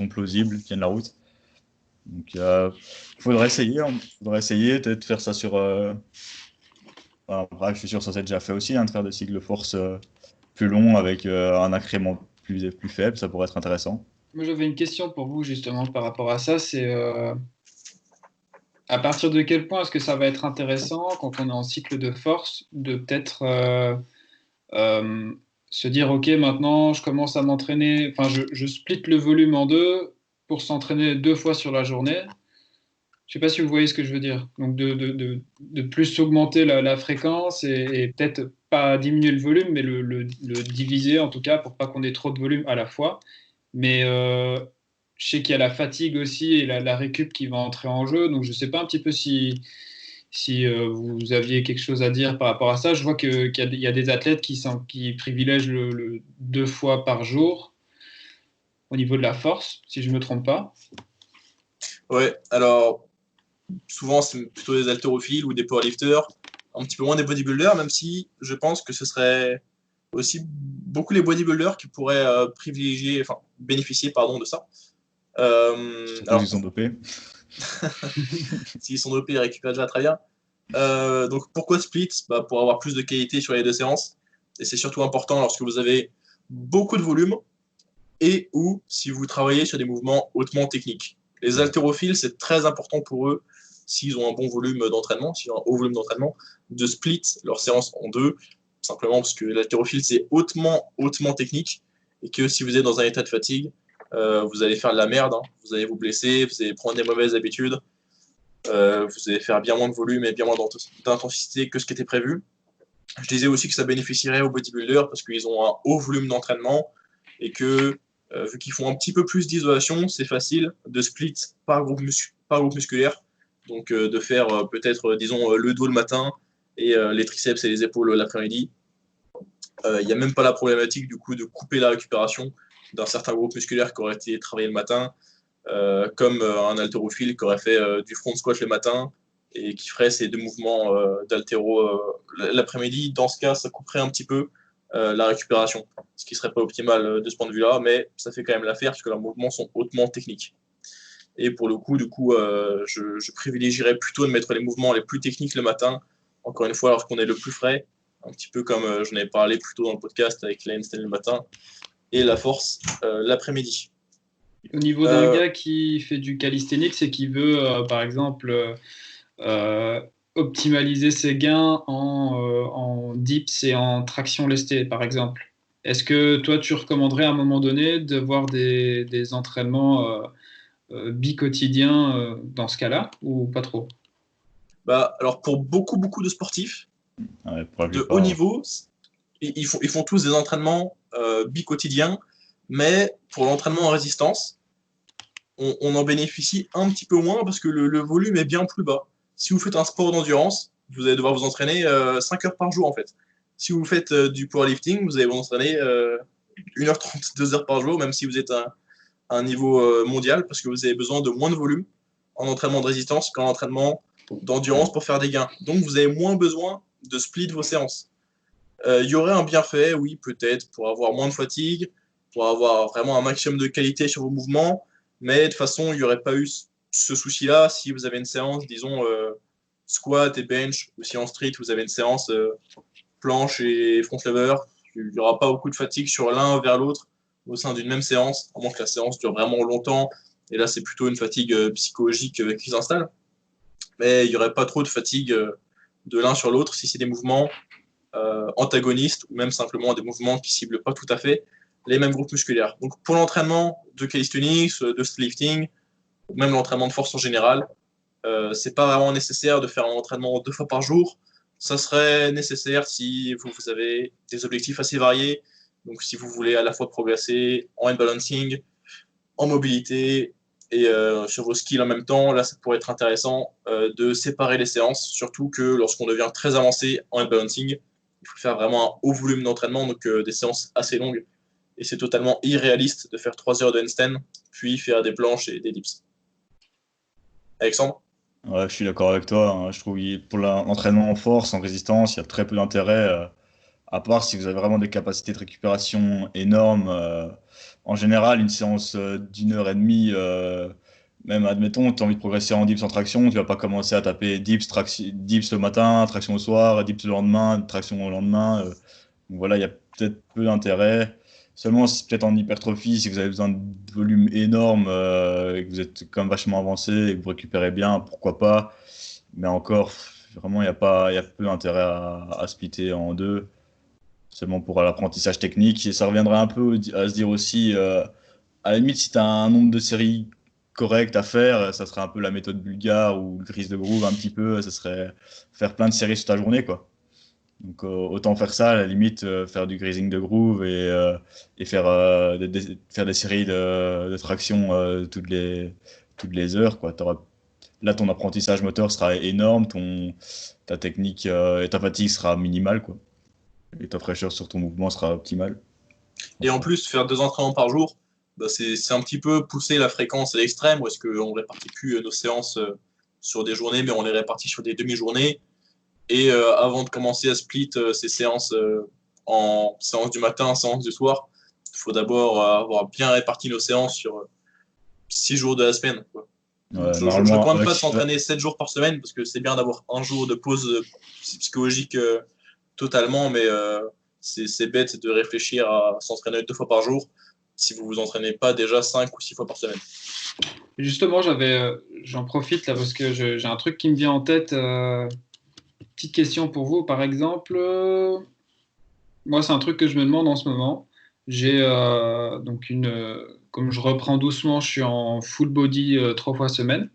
plausibles, tiennent la route. Donc, il faudrait essayer peut-être de faire ça sur. Bref, je suis sûr que ça s'est déjà fait aussi, hein, de faire des cycles de force plus longs avec un incrément plus faible, ça pourrait être intéressant. Moi, j'avais une question pour vous justement par rapport à ça. C'est à partir de quel point est-ce que ça va être intéressant quand on est en cycle de force de peut-être se dire ok, maintenant je commence à m'entraîner, enfin je split le volume en deux pour s'entraîner 2 fois sur la journée. Je sais pas si vous voyez ce que je veux dire. Donc de plus augmenter la fréquence et peut-être pas diminuer le volume, mais le diviser en tout cas pour pas qu'on ait trop de volume à la fois. Mais je sais qu'il y a la fatigue aussi et la récup qui va entrer en jeu. Donc je sais pas un petit peu si vous aviez quelque chose à dire par rapport à ça. Je vois qu'il y a des athlètes qui privilègent le 2 fois par jour au niveau de la force, si je me trompe pas. Ouais, alors souvent c'est plutôt des haltérophiles ou des powerlifters, un petit peu moins des bodybuilders, même si je pense que ce serait aussi beaucoup les bodybuilders qui pourraient bénéficier de ça. Alors, ils sont dopés. S'ils sont dopés, ils récupèrent déjà très bien. Donc pourquoi split? Pour avoir plus de qualité sur les 2 séances. Et c'est surtout important lorsque vous avez beaucoup de volume et ou si vous travaillez sur des mouvements hautement techniques. Les haltérophiles, c'est très important pour eux, s'ils ont un bon volume d'entraînement, s'ils ont un haut volume d'entraînement, de split leur séance en 2, simplement parce que l'haltérophile, c'est hautement technique, et que si vous êtes dans un état de fatigue, vous allez faire de la merde, hein. Vous allez vous blesser, vous allez prendre des mauvaises habitudes, vous allez faire bien moins de volume et bien moins d'intensité que ce qui était prévu. Je disais aussi que ça bénéficierait aux bodybuilders parce qu'ils ont un haut volume d'entraînement et que vu qu'ils font un petit peu plus d'isolation, c'est facile de split par groupe musculaire. Donc de faire peut-être, disons, le dos le matin et les triceps et les épaules l'après-midi. Il n'y a même pas la problématique du coup de couper la récupération d'un certain groupe musculaire qui aurait été travaillé le matin, comme un haltérophile qui aurait fait du front squat le matin et qui ferait ces 2 mouvements d'haltéro l'après-midi. Dans ce cas, ça couperait un petit peu la récupération, ce qui serait pas optimal de ce point de vue-là, mais ça fait quand même l'affaire parce que leurs mouvements sont hautement techniques. Et pour le coup, je privilégierais plutôt de mettre les mouvements les plus techniques le matin, encore une fois, lorsqu'on est le plus frais, un petit peu comme j'en avais parlé plus tôt dans le podcast avec la handstand le matin, et la force l'après-midi. Au niveau d'un gars qui fait du calisthenics et qui veut, par exemple, optimaliser ses gains en dips et en traction lestée, par exemple, est-ce que toi, tu recommanderais à un moment donné de voir des entraînements bi-quotidiens dans ce cas-là, ou pas trop? Alors, pour beaucoup de sportifs de haut niveau, ils font tous des entraînements bi-quotidiens, mais pour l'entraînement en résistance, on en bénéficie un petit peu moins parce que le volume est bien plus bas. Si vous faites un sport d'endurance, vous allez devoir vous entraîner 5 heures par jour en fait. Si vous faites du powerlifting, vous allez vous entraîner 1h30, 2 heures par jour, même si vous êtes à un niveau mondial, parce que vous avez besoin de moins de volume en entraînement de résistance qu'en entraînement d'endurance pour faire des gains. Donc vous avez moins besoin de split vos séances. Il y aurait un bienfait, oui, peut-être, pour avoir moins de fatigue, pour avoir vraiment un maximum de qualité sur vos mouvements, mais de toute façon, il n'y aurait pas eu ce souci-là si vous avez une séance, disons, squat et bench, ou si en street, vous avez une séance planche et front lever, il n'y aura pas beaucoup de fatigue sur l'un vers l'autre au sein d'une même séance, à moins que la séance dure vraiment longtemps, et là, c'est plutôt une fatigue psychologique qui s'installe. Mais il n'y aurait pas trop de fatigue de l'un sur l'autre si c'est des mouvements antagonistes ou même simplement des mouvements qui ne ciblent pas tout à fait les mêmes groupes musculaires. Donc pour l'entraînement de calisthenics, de lifting, ou même l'entraînement de force en général, c'est pas vraiment nécessaire de faire un entraînement 2 fois par jour. Ça serait nécessaire si vous avez des objectifs assez variés. Donc si vous voulez à la fois progresser en hand balancing, en mobilité et sur vos skills en même temps, là ça pourrait être intéressant de séparer les séances, surtout que lorsqu'on devient très avancé en hand balancing, il faut faire vraiment un haut volume d'entraînement, donc des séances assez longues. Et c'est totalement irréaliste de faire 3 heures de handstand, puis faire des planches et des dips. Alexandre? Ouais, je suis d'accord avec toi, hein. Je trouve que pour l'entraînement en force, en résistance, il y a très peu d'intérêt, à part si vous avez vraiment des capacités de récupération énormes. En général, une séance d'1 heure et demie, même admettons, tu as envie de progresser en dips en traction, tu vas pas commencer à taper dips le matin, traction au soir, dips le lendemain, traction au lendemain. Donc voilà, il y a peut-être peu d'intérêt. Seulement, si peut-être en hypertrophie, si vous avez besoin de volume énorme et que vous êtes quand même vachement avancé et que vous récupérez bien, pourquoi pas. Mais encore, vraiment, il y a peu d'intérêt à splitter en deux. Seulement pour l'apprentissage technique. Et ça reviendra un peu à se dire aussi, à la limite, si tu as un nombre de séries correct à faire, ça serait un peu la méthode bulgare ou le grise de groove un petit peu. Ça serait faire plein de séries sur ta journée, quoi. Donc autant faire ça, à la limite, faire du greasing de groove et faire, faire des séries de traction toutes les heures, quoi. Là, ton apprentissage moteur sera énorme, ta technique et ta fatigue sera minimale, quoi. Et ta fraîcheur sur ton mouvement sera optimale. Et en plus, faire 2 entraînements par jour, c'est un petit peu pousser la fréquence à l'extrême, où est-ce qu'on ne répartit plus nos séances sur des journées, mais on les répartit sur des demi-journées. Et avant de commencer à split ces séances en séance du matin, séance du soir, il faut d'abord avoir bien réparti nos séances sur 6 jours de la semaine, quoi. Ouais, Je ne recommande pas de s'entraîner 7 jours par semaine, parce que c'est bien d'avoir un jour de pause psychologique totalement, mais c'est bête de réfléchir à s'entraîner 2 fois par jour si vous ne vous entraînez pas déjà 5 ou 6 fois par semaine. Justement, j'en profite là parce que j'ai un truc qui me vient en tête. Petite question pour vous, par exemple. Moi, c'est un truc que je me demande en ce moment. J'ai comme je reprends doucement, je suis en full body 3 fois semaine.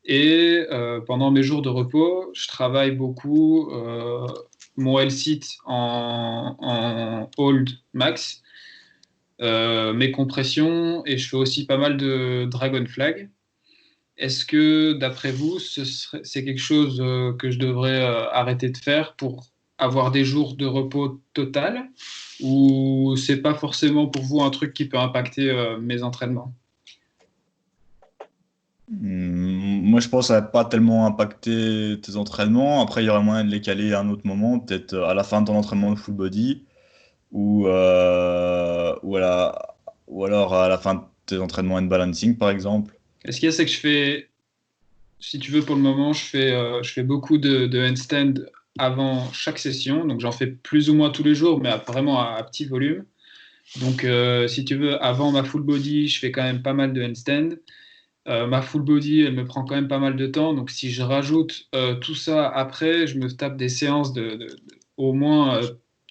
Et pendant mes jours de repos, je travaille beaucoup mon L-sit en hold max, mes compressions, et je fais aussi pas mal de dragon flag. Est-ce que, d'après vous, c'est quelque chose que je devrais arrêter de faire pour avoir des jours de repos total, ou c'est pas forcément pour vous un truc qui peut impacter mes entraînements? Moi, je pense que ça va pas tellement impacter tes entraînements. Après, il y aura moyen de les caler à un autre moment, peut-être à la fin de ton entraînement de full body ou, ou alors à la fin de tes entraînements end balancing, par exemple. Et ce qu'il y a, c'est que si tu veux, pour le moment, je fais beaucoup de handstand avant chaque session. Donc, j'en fais plus ou moins tous les jours, mais vraiment à petit volume. Donc, si tu veux, avant ma full body, je fais quand même pas mal de handstand. Ma full body, elle me prend quand même pas mal de temps. Donc, si je rajoute tout ça après, je me tape des séances au moins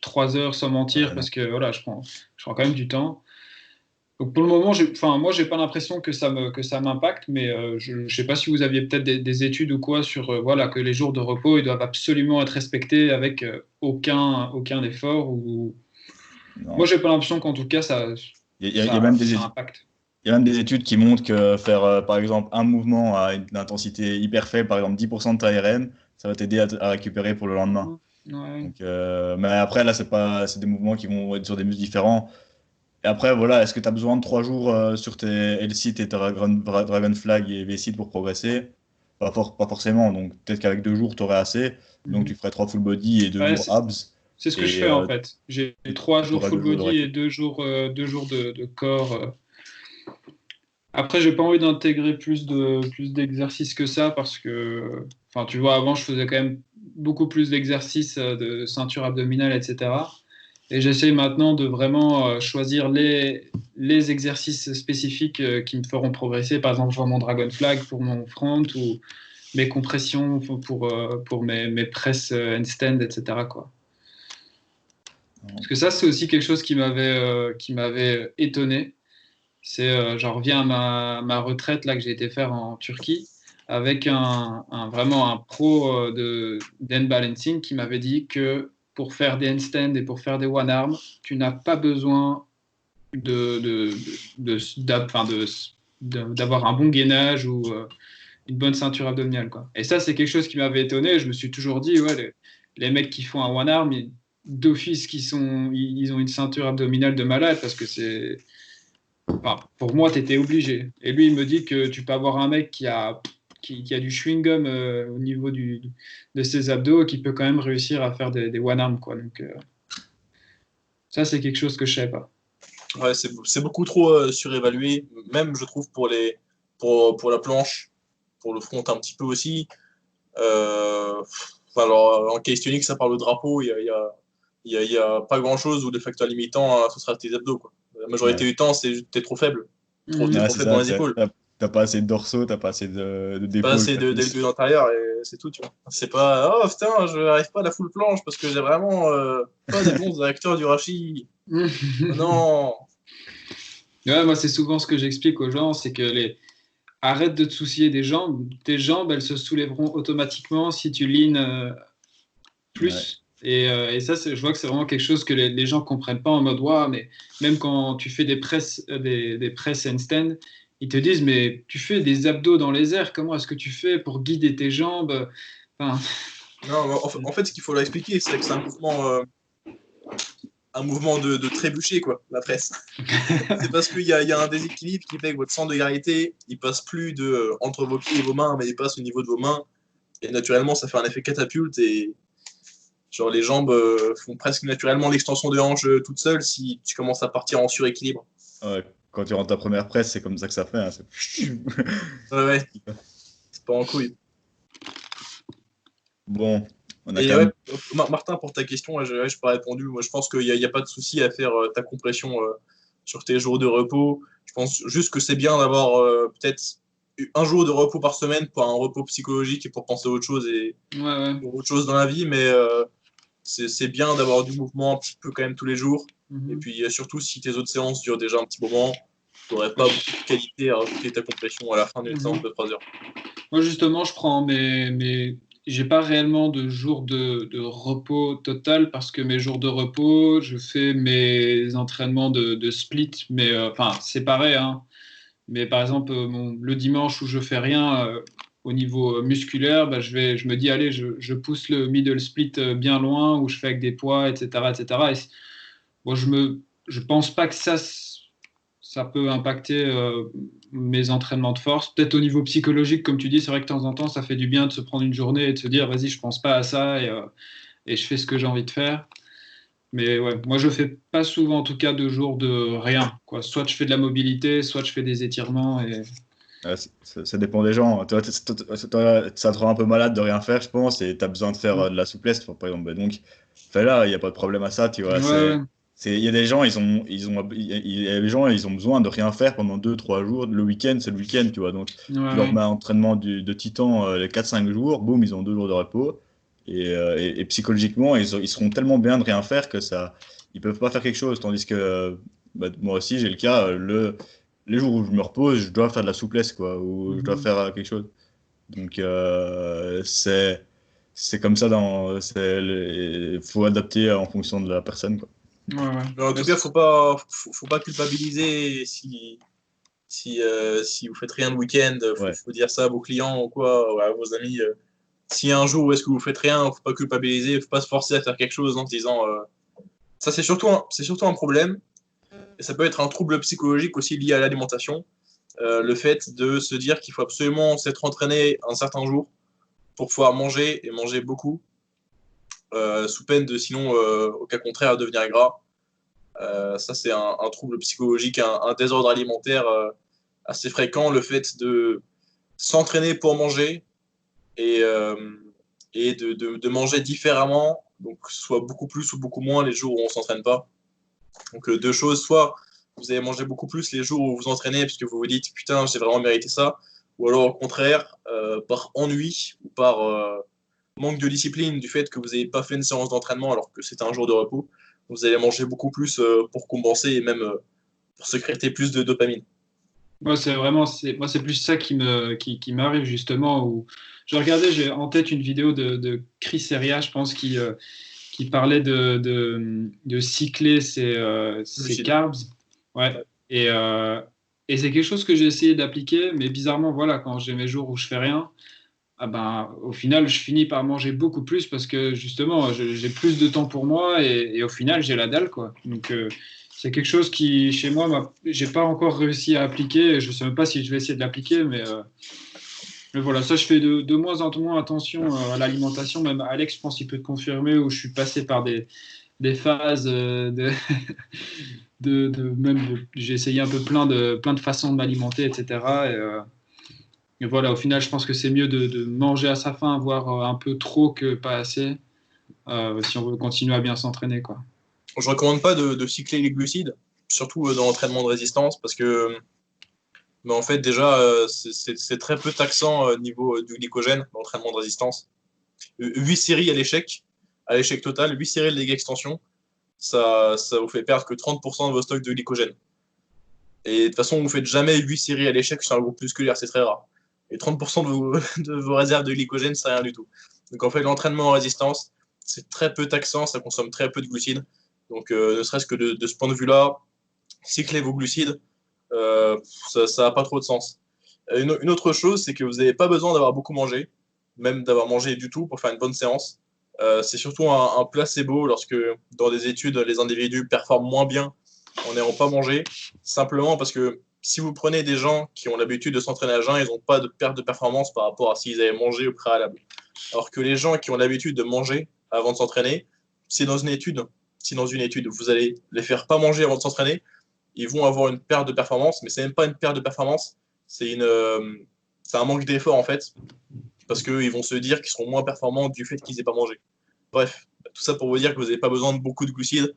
3 heures sans mentir Ouais, non. parce que voilà, je prends quand même du temps. Donc, pour le moment, moi, j'ai pas l'impression que ça m'impacte, mais je ne sais pas si vous aviez peut-être des études ou quoi sur voilà, que les jours de repos, ils doivent absolument être respectés avec aucun effort. Moi, Non. j'ai pas l'impression qu'en tout cas, Il y a même ça impacte. il y a même des études qui montrent que faire, par exemple, un mouvement à une intensité hyper faible, par exemple 10% de ta RM, ça va t'aider à récupérer pour le lendemain. Ouais. Donc, mais après, là, c'est des mouvements qui vont être sur des muscles différents. Et après, voilà, est-ce que tu as besoin de 3 jours sur tes L-sit et tes Dragon Flag et V-sit pour progresser? Pas forcément. Donc, peut-être qu'avec 2 jours, tu aurais assez. Donc, tu Mhm. ferais 3 full body et 2 Ouais, jours abs. c'est ce que je Et fais en fait. J'ai trois tu jours auras full 2 jours de body et récup. 2 jours de corps. Après, j'ai pas envie d'intégrer plus d'exercices que ça parce que, enfin, tu vois, avant, je faisais quand même beaucoup plus d'exercices de ceinture abdominale, etc. Et j'essaye maintenant de vraiment choisir les exercices spécifiques qui me feront progresser. Par exemple, je vois mon Dragon Flag pour mon front ou mes compressions pour mes presses handstand, etc., quoi. Parce que ça, c'est aussi quelque chose qui m'avait étonné. J'en reviens à ma retraite là que j'ai été faire en Turquie avec vraiment un pro d'hand balancing qui m'avait dit que pour faire des handstands et pour faire des one arm, tu n'as pas besoin enfin, d'avoir un bon gainage ou une bonne ceinture abdominale, quoi. Et ça, c'est quelque chose qui m'avait étonné. Je me suis toujours dit, ouais, les mecs qui font un one arm, d'office, ils ont une ceinture abdominale de malade parce que enfin, pour moi, tu étais obligé. Et lui, il me dit que tu peux avoir un mec qui a du chewing-gum au niveau de ses abdos et qui peut quand même réussir à faire des one-arm, quoi. Donc, ça, c'est quelque chose que je sais pas. Ouais, c'est beaucoup trop surévalué, même je trouve pour la planche, pour le front un petit peu aussi. Alors, en calisthenics, ça parle au drapeau, il y a pas grand-chose où le facteur limitant, ce sera tes abdos, quoi. La majorité Ouais. du temps, t'es trop faible. T'es Mhm. Ouais, trop c'est faible dans ça. les épaules. T'as pas assez de dorsaux, t'as pas assez Pas d'épaules, assez quoi. d'aigus antérieurs et c'est tout, tu vois. C'est pas, oh putain, je n'arrive pas à la full planche parce que j'ai vraiment pas des bons directeurs du rachis. Oh non! Ouais, moi, c'est souvent ce que j'explique aux gens, c'est que arrête de te soucier des jambes. Tes jambes, elles se soulèveront automatiquement si tu lean Ouais. plus. Et ça, je vois que c'est vraiment quelque chose que les gens comprennent pas en mode, ouais, mais même quand tu fais des presses handstand, ils te disent, mais tu fais des abdos dans les airs, comment est-ce que tu fais pour guider tes jambes? Enfin, Non, en fait, ce qu'il faut leur expliquer, c'est que c'est un mouvement de trébucher, quoi, la presse. C'est parce qu'il y a un déséquilibre qui fait que votre centre de gravité, il passe plus entre vos pieds et vos mains, mais il passe au niveau de vos mains. Et naturellement, ça fait un effet catapulte et genre les jambes font presque naturellement l'extension de hanche toute seule si tu commences à partir en suréquilibre. Ouais. Quand tu rentres ta première presse, c'est comme ça que ça fait, hein. Ouais, ouais, c'est pas en couille. Bon, on a Et quand ouais, même. Martin, pour ta question, ouais, je pas répondu. Moi, je pense qu'il n'y a pas de souci à faire ta compression sur tes jours de repos. Je pense juste que c'est bien d'avoir peut-être un jour de repos par semaine pour un repos psychologique et pour penser à autre chose et ouais, ouais. pour autre chose dans la vie, mais c'est bien d'avoir du mouvement un petit peu quand même tous les jours. Et Mhm. puis surtout, si tes autres séances durent déjà un petit moment, tu n'aurais pas beaucoup de qualité à rajouter ta compression à la fin d'une séance Mhm. de 3 heures. Moi, justement, j'ai pas réellement de jours de repos total parce que mes jours de repos, je fais mes entraînements de split, mais enfin, séparés, hein. Mais par exemple, le dimanche où je fais rien au niveau musculaire, bah, je me dis, allez, je pousse le middle split bien loin, où je fais avec des poids, etc., etc. Et moi, je pense pas que ça ça peut impacter mes entraînements de force. Peut-être au niveau psychologique, comme tu dis, c'est vrai que de temps en temps, ça fait du bien de se prendre une journée et de se dire, vas-y, je pense pas à ça et je fais ce que j'ai envie de faire. Mais ouais, moi, je fais pas souvent, en tout cas, de jours de rien, quoi. Soit je fais de la mobilité, soit je fais des étirements. Ça dépend des gens. Toi, ça te rend un peu malade de rien faire, je pense, et tu as besoin de faire de la souplesse, par exemple. Donc, fais-là, il n'y a pas de problème à ça, tu vois. Ouais, Il y a des gens, il y a des gens, ils ont besoin de rien faire pendant 2, 3 jours. Le week-end, c'est le week-end, tu vois. Donc, ouais, tu leur ouais. mets un entraînement de titan les 4, 5 jours, boum, ils ont 2 jours de repos. Et psychologiquement, ils seront tellement bien de rien faire que ça, ils peuvent pas faire quelque chose. Tandis que bah, moi aussi, j'ai le cas, les jours où je me repose, je dois faire de la souplesse, quoi, ou je dois Mhm. faire quelque chose. Donc, c'est comme ça, faut adapter en fonction de la personne, quoi. Ouais, ouais. Mais en Ouais, tout cas, faut pas culpabiliser si vous faites rien le week-end. Ouais. Faut dire ça à vos clients ou quoi, ou à vos amis. S'il y a un jour où est-ce que vous faites rien, faut pas culpabiliser, faut pas se forcer à faire quelque chose en se disant ça c'est surtout un problème et ça peut être un trouble psychologique aussi lié à l'alimentation. Le fait de se dire qu'il faut absolument s'être entraîné un certain jour pour pouvoir manger et manger beaucoup, sous peine de sinon, au cas contraire, devenir gras. Ça, c'est un trouble psychologique, un désordre alimentaire assez fréquent, le fait de s'entraîner pour manger et de manger différemment, donc soit beaucoup plus ou beaucoup moins les jours où on ne s'entraîne pas. Donc deux choses, soit vous allez manger beaucoup plus les jours où vous vous entraînez parce que vous vous dites putain j'ai vraiment mérité ça, ou alors au contraire par ennui ou par manque de discipline du fait que vous n'avez pas fait une séance d'entraînement alors que c'était un jour de repos, vous allez manger beaucoup plus pour compenser et même pour sécréter plus de dopamine. moi, moi, c'est plus ça qui m'arrive justement. Où je regardais, j'ai en tête une vidéo de Chris Heria, je pense, qui parlait de cycler ses Lucide. carbs. Ouais. Ouais. Et c'est quelque chose que j'ai essayé d'appliquer, mais bizarrement, voilà, quand j'ai mes jours où je fais rien, ah ben, au final, je finis par manger beaucoup plus parce que justement, j'ai plus de temps pour moi et au final, j'ai la dalle, quoi. Donc, c'est quelque chose qui, chez moi, j'ai pas encore réussi à appliquer. Je sais même pas si je vais essayer de l'appliquer, mais voilà, ça, je fais de moins en moins attention à l'alimentation. Même Alex, je pense qu'il peut te confirmer où je suis passé par des phases j'ai essayé un peu plein de façons de m'alimenter, etc. Et voilà, au final, je pense que c'est mieux de manger à sa faim, voire un peu trop que pas assez, si on veut continuer à bien s'entraîner, quoi. Je ne recommande pas de cycler les glucides, surtout dans l'entraînement de résistance, parce que mais en fait déjà c'est très peu taxant au niveau du glycogène dans l'entraînement de résistance. 8 séries à l'échec total, 8 séries de leg extension, ça vous fait perdre que 30% de vos stocks de glycogène. Et de toute façon, vous ne faites jamais 8 séries à l'échec sur un groupe musculaire, c'est très rare. Et 30% de vos réserves de glycogène, c'est rien du tout. Donc en fait, l'entraînement en résistance, c'est très peu taxant, ça consomme très peu de glucides. Donc ne serait-ce que de ce point de vue-là, cycler vos glucides, ça n'a pas trop de sens. Une autre chose, c'est que vous n'avez pas besoin d'avoir beaucoup mangé, même d'avoir mangé du tout pour faire une bonne séance. C'est surtout un placebo lorsque dans des études, les individus performent moins bien en n'ayant pas mangé, simplement parce que si vous prenez des gens qui ont l'habitude de s'entraîner à jeun, ils n'ont pas de perte de performance par rapport à s'ils avaient mangé au préalable. Alors que les gens qui ont l'habitude de manger avant de s'entraîner, c'est dans une étude, si dans une étude vous allez les faire pas manger avant de s'entraîner, ils vont avoir une perte de performance, mais c'est même pas une perte de performance, c'est un manque d'effort en fait, parce qu'ils vont se dire qu'ils seront moins performants du fait qu'ils n'aient pas mangé. Bref, tout ça pour vous dire que vous n'avez pas besoin de beaucoup de glucides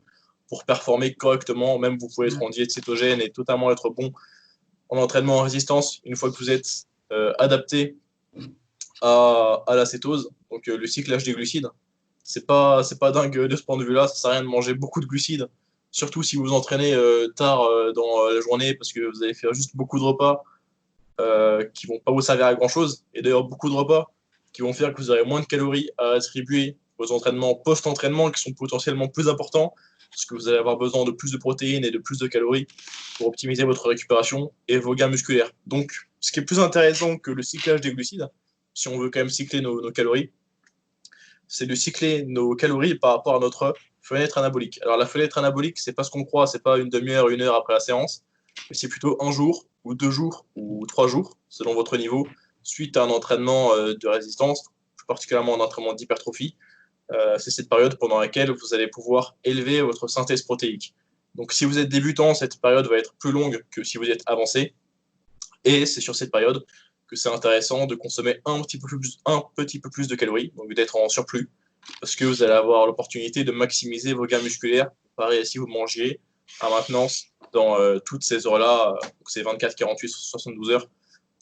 pour performer correctement, même vous pouvez être en diète cétogène et totalement être bon en entraînement en résistance une fois que vous êtes adapté à la cétose, donc le cyclage des glucides. C'est pas dingue de ce point de vue-là, ça sert à rien de manger beaucoup de glucides, surtout si vous vous entraînez tard dans la journée parce que vous allez faire juste beaucoup de repas qui vont pas vous servir à grand chose, et d'ailleurs beaucoup de repas qui vont faire que vous aurez moins de calories à attribuer aux entraînements post-entraînement qui sont potentiellement plus importants parce que vous allez avoir besoin de plus de protéines et de plus de calories pour optimiser votre récupération et vos gains musculaires. Donc, ce qui est plus intéressant que le cyclage des glucides, si on veut quand même cycler nos calories, c'est de cycler nos calories par rapport à notre fenêtre anabolique. Alors la fenêtre anabolique, c'est pas ce qu'on croit, c'est pas une demi-heure, 1 heure après la séance. mais c'est plutôt 1 jour, ou 2 jours, ou 3 jours, selon votre niveau, suite à un entraînement de résistance, plus particulièrement un entraînement d'hypertrophie. C'est cette période pendant laquelle vous allez pouvoir élever votre synthèse protéique. Donc si vous êtes débutant, cette période va être plus longue que si vous êtes avancé. Et c'est sur cette période que c'est intéressant de consommer un petit peu plus de calories, donc d'être en surplus, parce que vous allez avoir l'opportunité de maximiser vos gains musculaires, pareil si vous mangiez à maintenance dans toutes ces heures-là, donc ces 24, 48, 72 heures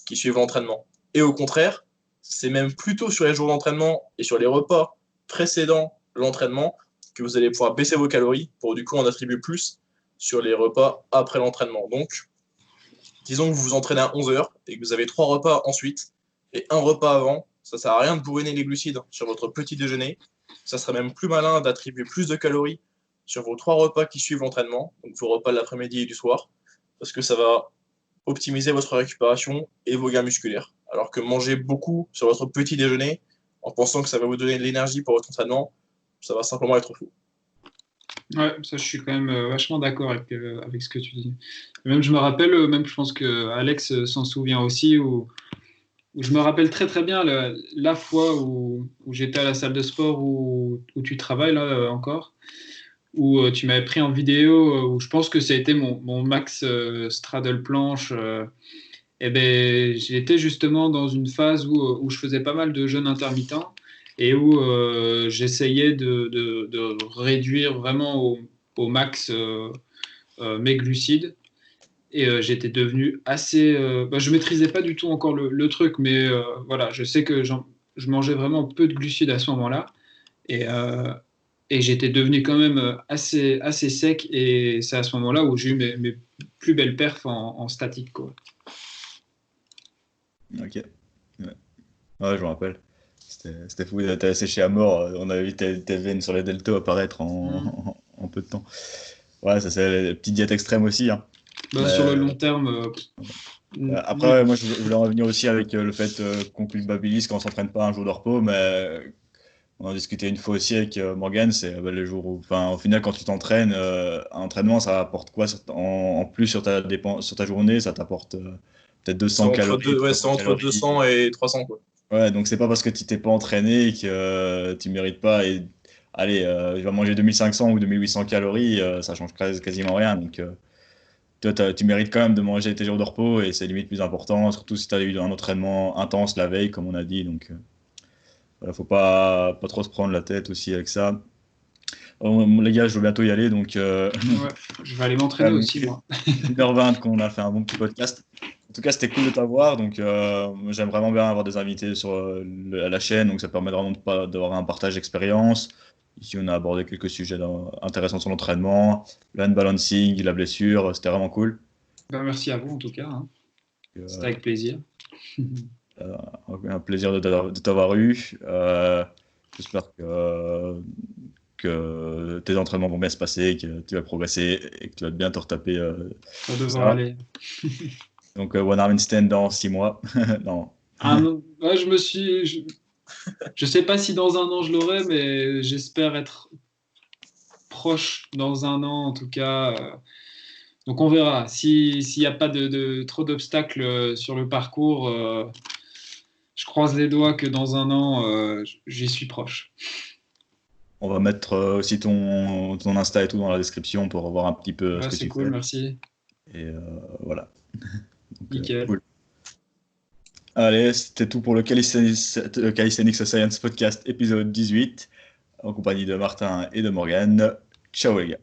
qui suivent l'entraînement. Et au contraire, c'est même plutôt sur les jours d'entraînement et sur les repas précédant l'entraînement que vous allez pouvoir baisser vos calories pour du coup en attribuer plus sur les repas après l'entraînement. Donc, disons que vous vous entraînez à 11 heures et que vous avez 3 repas ensuite et un repas avant, ça ne sert à rien de bourriner les glucides sur votre petit déjeuner. Ça serait même plus malin d'attribuer plus de calories sur vos 3 repas qui suivent l'entraînement, donc vos repas de l'après-midi et du soir, parce que ça va optimiser votre récupération et vos gains musculaires. Alors que manger beaucoup sur votre petit déjeuner, en pensant que ça va vous donner de l'énergie pour votre entraînement, ça va simplement être faux. Ouais, ça je suis quand même vachement d'accord avec ce que tu dis. Même je me rappelle, même je pense que Alex s'en souvient aussi, où je me rappelle très très bien la fois où j'étais à la salle de sport où tu travailles là encore, où tu m'avais pris en vidéo, où je pense que ça a été mon max straddle planche. Et ben, j'étais justement dans une phase où je faisais pas mal de jeûnes intermittents et où j'essayais de réduire vraiment au max mes glucides. Et j'étais devenu assez... je maîtrisais pas du tout encore le truc, mais voilà, je sais que je mangeais vraiment peu de glucides à ce moment-là. Et, euh, et j'étais devenu quand même assez sec. Et c'est à ce moment-là où j'ai eu mes plus belles perfs en statique, quoi. Ok. Ouais, je me rappelle. C'était fou, t'avais séché à mort. On avait vu tes veines sur les deltos apparaître en peu de temps. Ouais, ça c'est la petite diète extrême aussi, hein. Sur le Mais, long terme, après, ouais, moi je voulais en revenir aussi avec le fait qu'on culpabilise quand on s'entraîne pas un jour de repos, mais on en discutait une fois aussi avec Morgane, c'est les jours où, enfin, au final, quand tu t'entraînes, un entraînement, ça apporte quoi en plus sur sur ta journée, ça t'apporte peut-être C'est 200 calories, c'est 300 entre calories. 200 et 300, quoi. Ouais, donc c'est pas parce que tu t'es pas entraîné que tu mérites pas. Et allez, je vais manger 2500 ou 2800 calories, ça change quasiment rien. Donc toi, tu mérites quand même de manger tes jours de repos et c'est limite plus important, surtout si tu as eu un entraînement intense la veille, comme on a dit. Donc voilà, faut pas trop se prendre la tête aussi avec ça. Les gars, je vais bientôt y aller, donc ouais, je vais aller m'entraîner aussi, moi. 1h20 qu'on a fait un bon petit podcast. En tout cas, c'était cool de t'avoir. Donc, j'aime vraiment bien avoir des invités sur la chaîne. Donc, ça permet vraiment d'avoir un partage d'expérience. Ici, on a abordé quelques sujets intéressants sur l'entraînement, le hand balancing, la blessure. C'était vraiment cool. Merci à vous, en tout cas, hein. C'était Euh, avec plaisir. un plaisir de t'avoir eu. J'espère que tes entraînements vont bien se passer, que tu vas progresser et que tu vas bien te retaper. Ça devrait aller. Donc, One Arm Stand dans 6 mois. Non. Ouais, je sais pas si dans un an je l'aurai, mais j'espère être proche dans un an, en tout cas. Donc, on verra. S'il n'y a pas trop d'obstacles sur le parcours, je croise les doigts que dans un an, j'y suis proche. On va mettre aussi ton Insta et tout dans la description pour voir un petit peu ce que C'est tu cool, fais. merci. Et voilà. Donc, Nickel. cool. Allez, c'était tout pour le Calisthenics Science Podcast épisode 18, en compagnie de Martin et de Morgane. Ciao les gars.